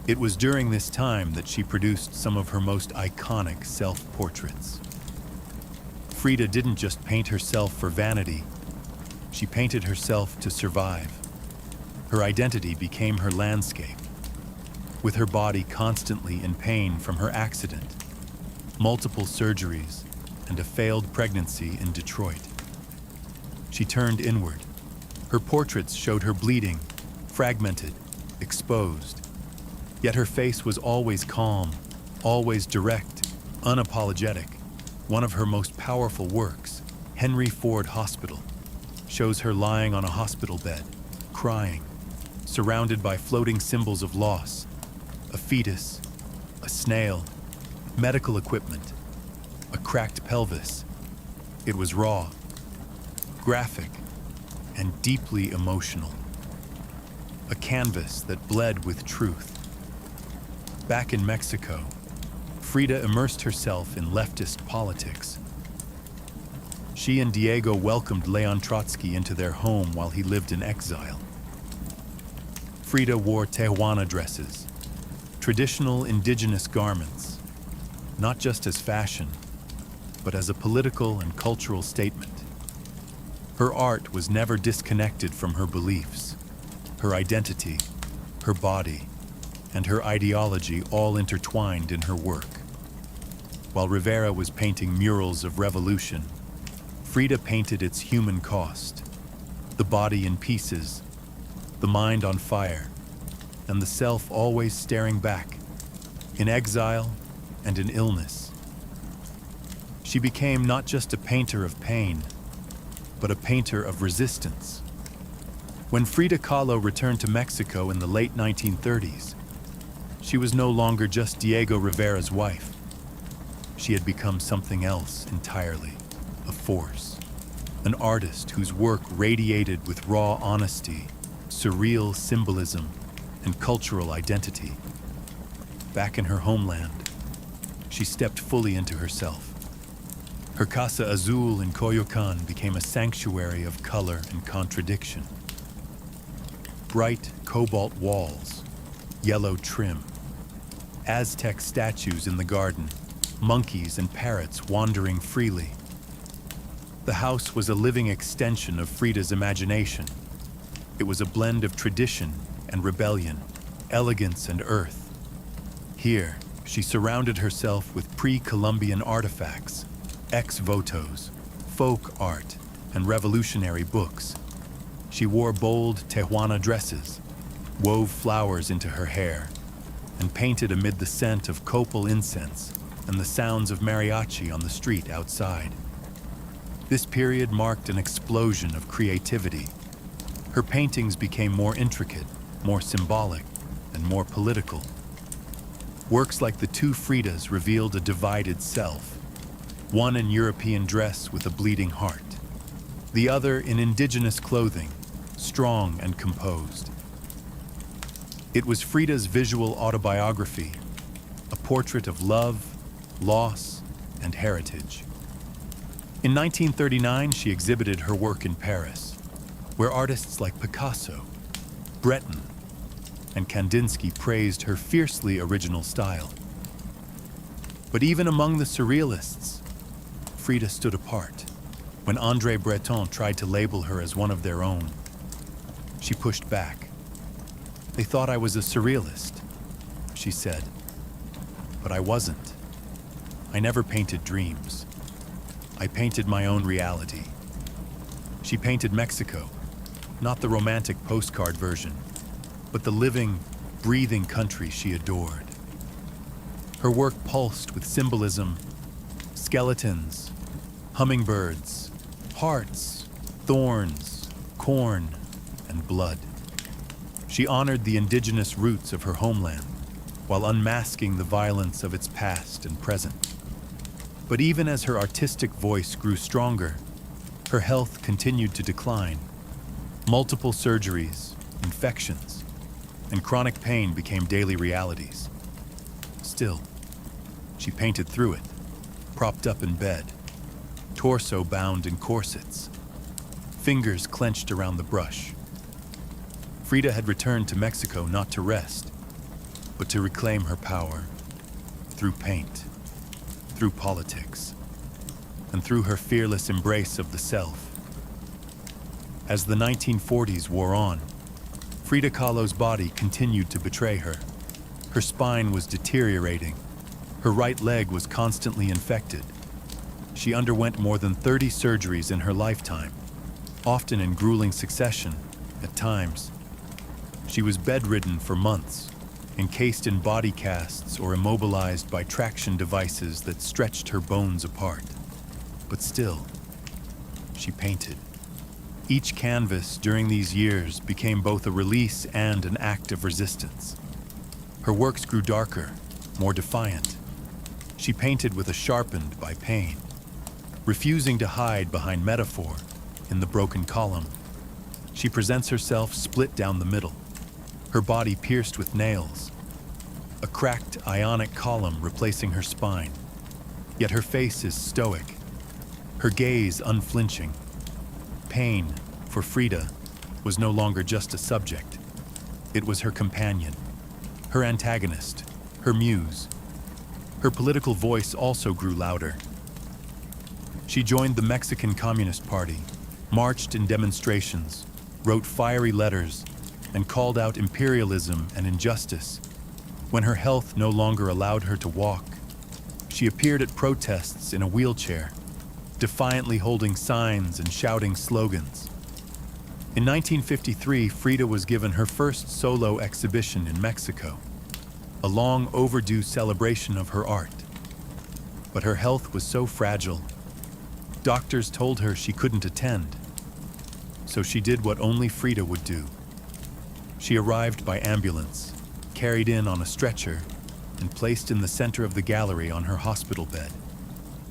It was during this time that she produced some of her most iconic self-portraits. Frida didn't just paint herself for vanity, she painted herself to survive. Her identity became her landscape, with her body constantly in pain from her accident, multiple surgeries, and a failed pregnancy in Detroit. She turned inward. Her portraits showed her bleeding, fragmented, exposed. Yet her face was always calm, always direct, unapologetic. One of her most powerful works, Henry Ford Hospital, shows her lying on a hospital bed, crying, surrounded by floating symbols of loss, a fetus, a snail, medical equipment, a cracked pelvis. It was raw, graphic, and deeply emotional. A canvas that bled with truth. Back in Mexico, Frida immersed herself in leftist politics. She and Diego welcomed Leon Trotsky into their home while he lived in exile. Frida wore Tijuana dresses, traditional indigenous garments, not just as fashion, but as a political and cultural statement. Her art was never disconnected from her beliefs, her identity, her body, and her ideology all intertwined in her work. While Rivera was painting murals of revolution, Frida painted its human cost, the body in pieces, the mind on fire, and the self always staring back, in exile and in illness. She became not just a painter of pain, but a painter of resistance. When Frida Kahlo returned to Mexico in the late 1930s, she was no longer just Diego Rivera's wife. She had become something else entirely, a force, an artist whose work radiated with raw honesty, surreal symbolism, and cultural identity. Back in her homeland, she stepped fully into herself. Her Casa Azul in Coyoacan became a sanctuary of color and contradiction. Bright cobalt walls, yellow trim, Aztec statues in the garden, monkeys and parrots wandering freely. The house was a living extension of Frida's imagination. It was a blend of tradition and rebellion, elegance and earth. Here, she surrounded herself with pre-Columbian artifacts, ex-votos, folk art, and revolutionary books. She wore bold Tijuana dresses, wove flowers into her hair, and painted amid the scent of copal incense and the sounds of mariachi on the street outside. This period marked an explosion of creativity. Her paintings became more intricate, more symbolic, and more political. Works like the two Fridas revealed a divided self, one in European dress with a bleeding heart, the other in indigenous clothing, strong and composed. It was Frida's visual autobiography, a portrait of love, loss, and heritage. In 1939, she exhibited her work in Paris, where artists like Picasso, Breton, and Kandinsky praised her fiercely original style. But even among the surrealists, Frida stood apart. When André Breton tried to label her as one of their own, she pushed back. "They thought I was a surrealist," she said. "But I wasn't. I never painted dreams. I painted my own reality." She painted Mexico, not the romantic postcard version, but the living, breathing country she adored. Her work pulsed with symbolism, skeletons, hummingbirds, hearts, thorns, corn, and blood. She honored the indigenous roots of her homeland, while unmasking the violence of its past and present. But even as her artistic voice grew stronger, her health continued to decline. Multiple surgeries, infections, and chronic pain became daily realities. Still, she painted through it, propped up in bed, torso bound in corsets, fingers clenched around the brush. Frida had returned to Mexico not to rest, but to reclaim her power through paint, through politics, and through her fearless embrace of the self. As the 1940s wore on, Frida Kahlo's body continued to betray her. Her spine was deteriorating. Her right leg was constantly infected. She underwent more than 30 surgeries in her lifetime, often in grueling succession at times. She was bedridden for months, encased in body casts or immobilized by traction devices that stretched her bones apart. But still, she painted. Each canvas during these years became both a release and an act of resistance. Her works grew darker, more defiant. She painted with a sharpened by pain, refusing to hide behind metaphor in the broken column. She presents herself split down the middle, her body pierced with nails, a cracked ionic column replacing her spine. Yet her face is stoic, her gaze unflinching. Pain, for Frida, was no longer just a subject. It was her companion, her antagonist, her muse. Her political voice also grew louder. She joined the Mexican Communist Party, marched in demonstrations, wrote fiery letters, and called out imperialism and injustice. When her health no longer allowed her to walk, she appeared at protests in a wheelchair, defiantly holding signs and shouting slogans. In 1953, Frida was given her first solo exhibition in Mexico, a long overdue celebration of her art. But her health was so fragile, doctors told her she couldn't attend. So she did what only Frida would do. She arrived by ambulance, carried in on a stretcher, and placed in the center of the gallery on her hospital bed.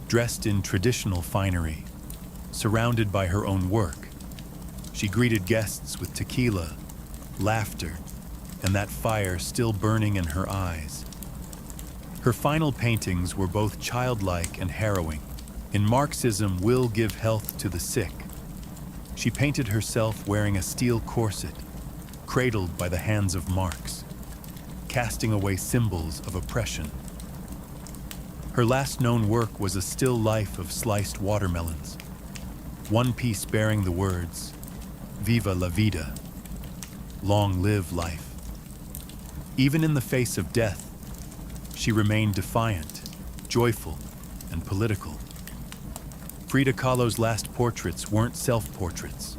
Dressed in traditional finery, surrounded by her own work, she greeted guests with tequila, laughter, and that fire still burning in her eyes. Her final paintings were both childlike and harrowing. In Marxism will give health to the sick, she painted herself wearing a steel corset, cradled by the hands of Marx, casting away symbols of oppression. Her last known work was a still life of sliced watermelons, one piece bearing the words, "Viva la vida," long live life. Even in the face of death, she remained defiant, joyful, and political. Frida Kahlo's last portraits weren't self-portraits.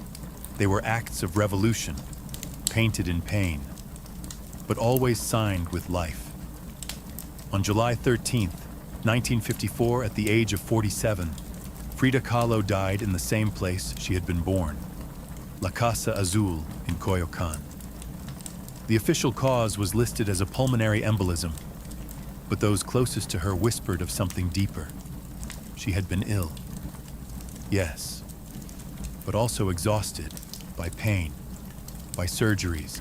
They were acts of revolution, painted in pain, but always signed with life. On July 13th, 1954, at the age of 47, Frida Kahlo died in the same place she had been born, La Casa Azul in Coyoacán. The official cause was listed as a pulmonary embolism, but those closest to her whispered of something deeper. She had been ill. Yes, but also exhausted by pain, by surgeries,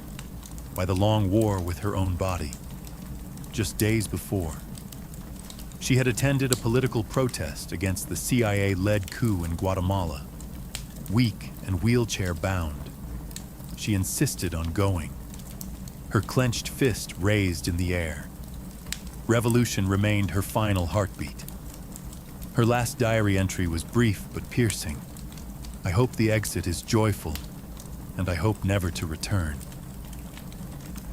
by the long war with her own body. Just days before, she had attended a political protest against the CIA-led coup in Guatemala. Weak and wheelchair-bound, she insisted on going, her clenched fist raised in the air. Revolution remained her final heartbeat. Her last diary entry was brief but piercing. "I hope the exit is joyful, and I hope never to return."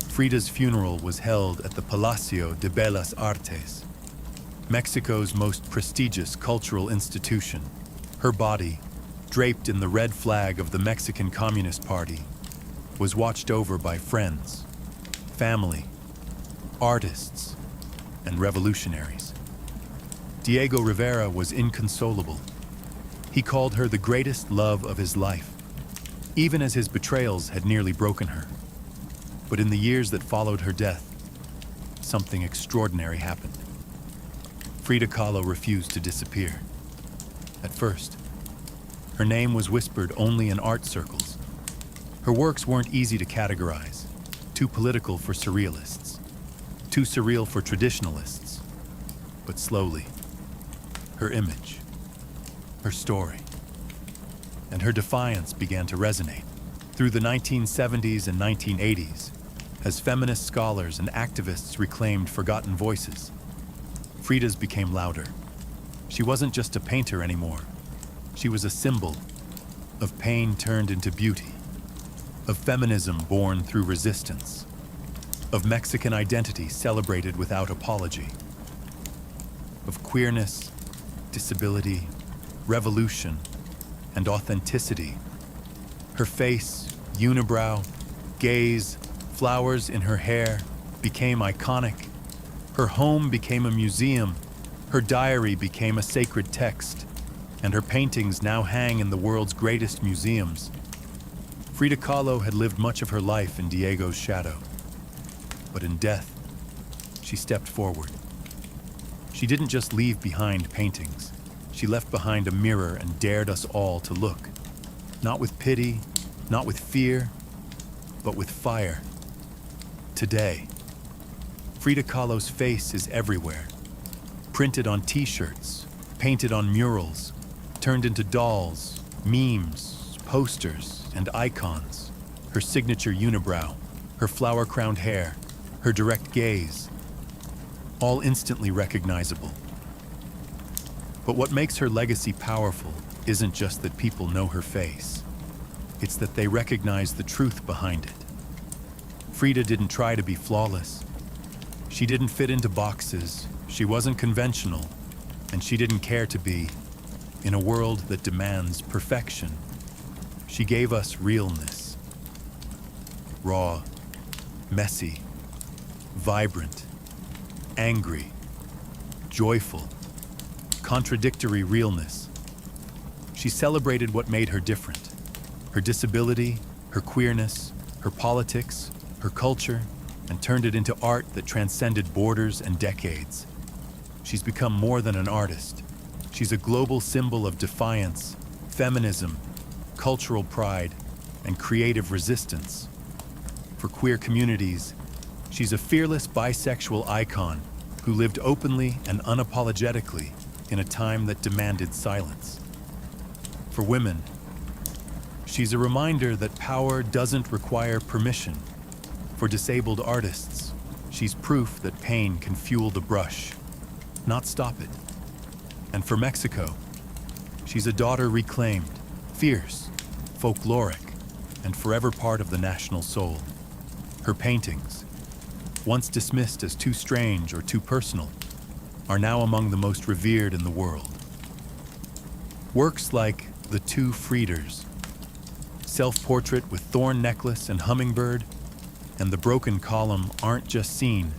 Frida's funeral was held at the Palacio de Bellas Artes, Mexico's most prestigious cultural institution. Her body, draped in the red flag of the Mexican Communist Party, was watched over by friends, family, artists, and revolutionaries. Diego Rivera was inconsolable. He called her the greatest love of his life, even as his betrayals had nearly broken her. But in the years that followed her death, something extraordinary happened. Frida Kahlo refused to disappear. At first, her name was whispered only in art circles. Her works weren't easy to categorize, too political for surrealists, too surreal for traditionalists. But slowly, her image, her story, and her defiance began to resonate. Through the 1970s and 1980s, as feminist scholars and activists reclaimed forgotten voices, Frida's became louder. She wasn't just a painter anymore. She was a symbol of pain turned into beauty, of feminism born through resistance, of Mexican identity celebrated without apology, of queerness, disability, revolution, and authenticity. Her face, unibrow, gaze, flowers in her hair became iconic. Her home became a museum. Her diary became a sacred text, and her paintings now hang in the world's greatest museums. Frida Kahlo had lived much of her life in Diego's shadow, but in death, she stepped forward. She didn't just leave behind paintings. She left behind a mirror and dared us all to look, not with pity, not with fear, but with fire. Today, Frida Kahlo's face is everywhere, printed on t-shirts, painted on murals, turned into dolls, memes, posters, and icons. Her signature unibrow, her flower-crowned hair, her direct gaze, all instantly recognizable. But what makes her legacy powerful isn't just that people know her face. It's that they recognize the truth behind it. Frida didn't try to be flawless. She didn't fit into boxes. She wasn't conventional, and she didn't care to be. In a world that demands perfection, she gave us realness. Raw, messy, vibrant, angry, joyful, contradictory realness. She celebrated what made her different: her disability, her queerness, her politics, her culture, and turned it into art that transcended borders and decades. She's become more than an artist. She's a global symbol of defiance, feminism, cultural pride, and creative resistance. For queer communities, she's a fearless bisexual icon who lived openly and unapologetically in a time that demanded silence. For women, she's a reminder that power doesn't require permission. For disabled artists, she's proof that pain can fuel the brush, not stop it. And for Mexico, she's a daughter reclaimed, fierce, folkloric, and forever part of the national soul. Her paintings, once dismissed as too strange or too personal, are now among the most revered in the world. Works like The Two Frieders, self-portrait with thorn necklace and hummingbird, and The Broken Column aren't just seen.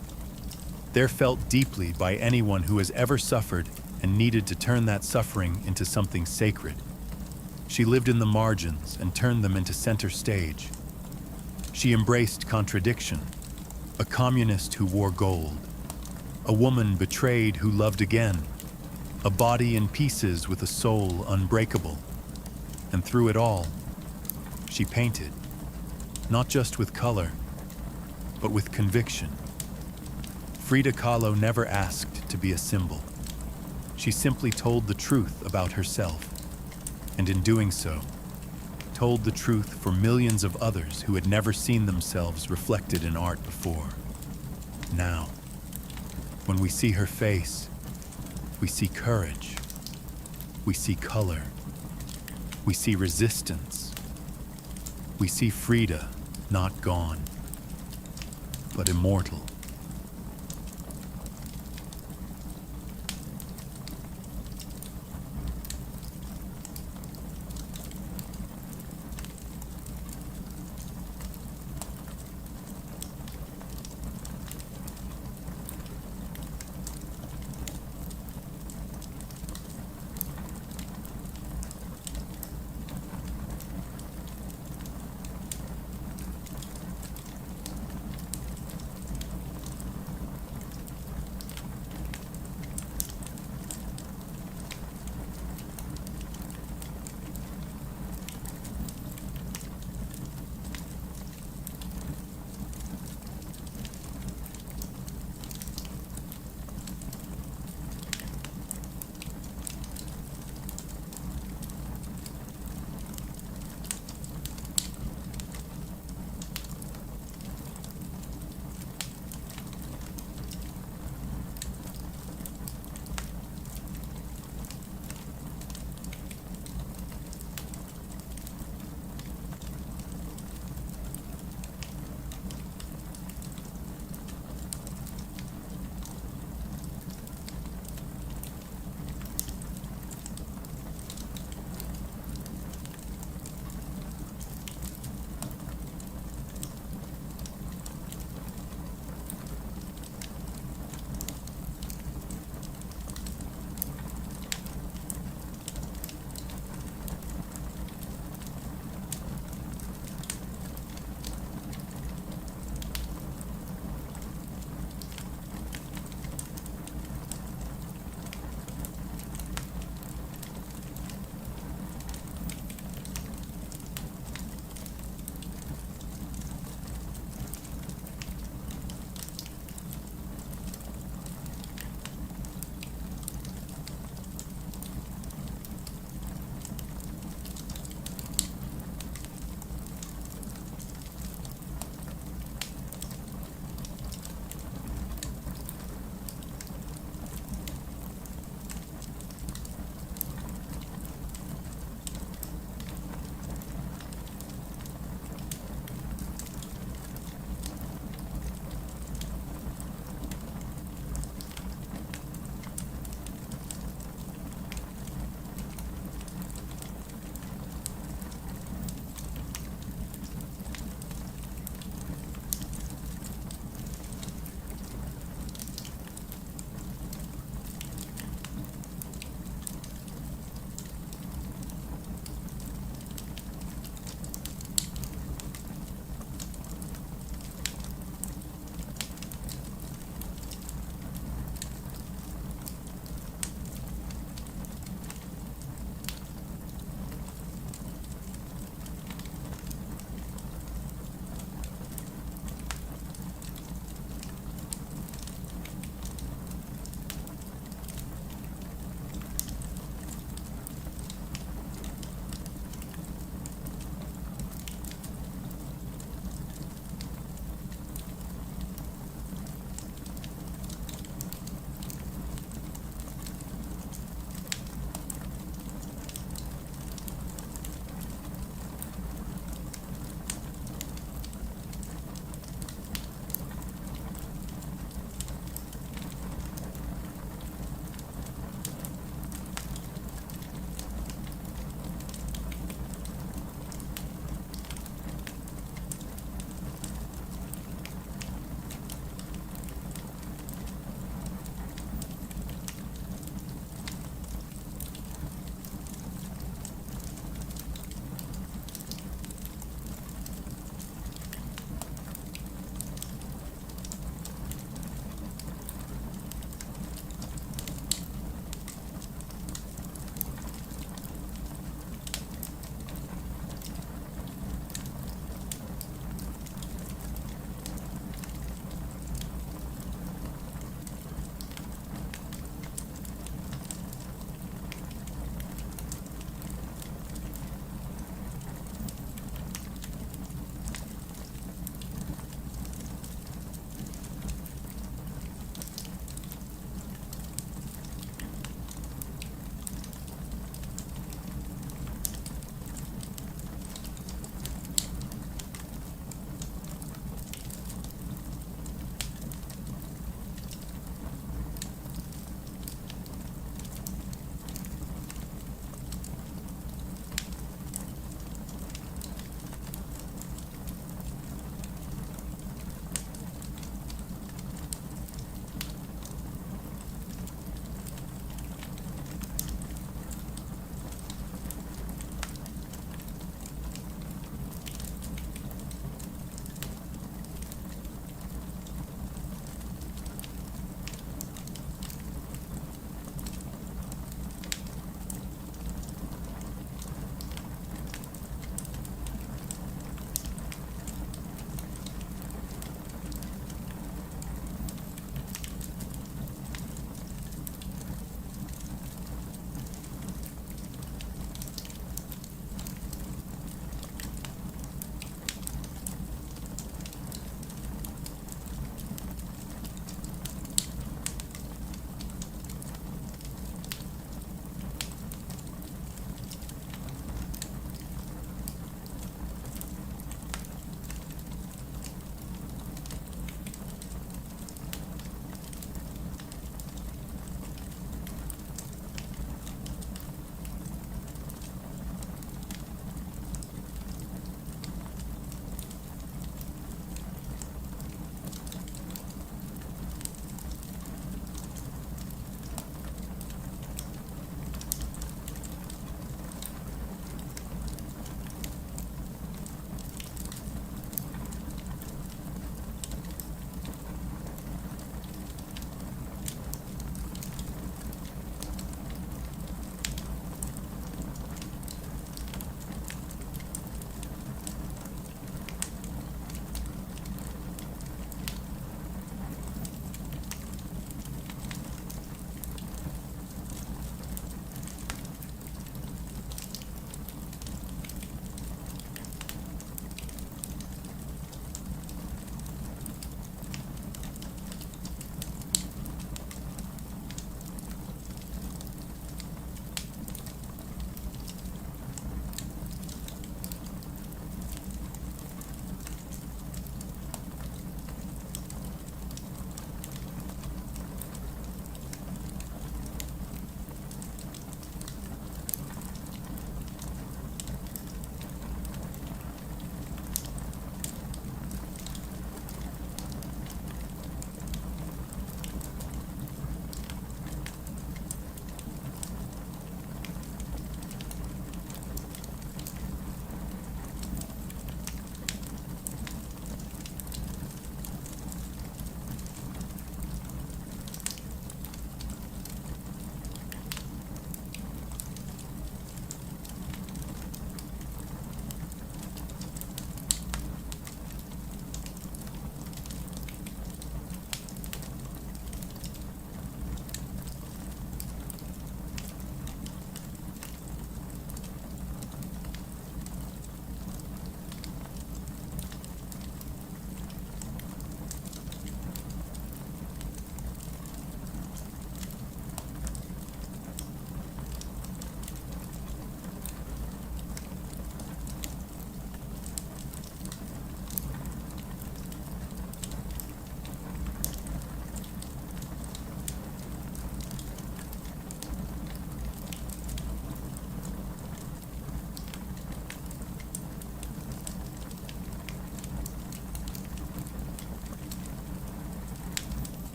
They're felt deeply by anyone who has ever suffered and needed to turn that suffering into something sacred. She lived in the margins and turned them into center stage. She embraced contradiction, a communist who wore gold, a woman betrayed who loved again, a body in pieces with a soul unbreakable. And through it all, she painted, not just with color, but with conviction. Frida Kahlo never asked to be a symbol. She simply told the truth about herself, and in doing so, told the truth for millions of others who had never seen themselves reflected in art before. Now, when we see her face, we see courage, we see color, we see resistance, we see Frida not gone, but immortal.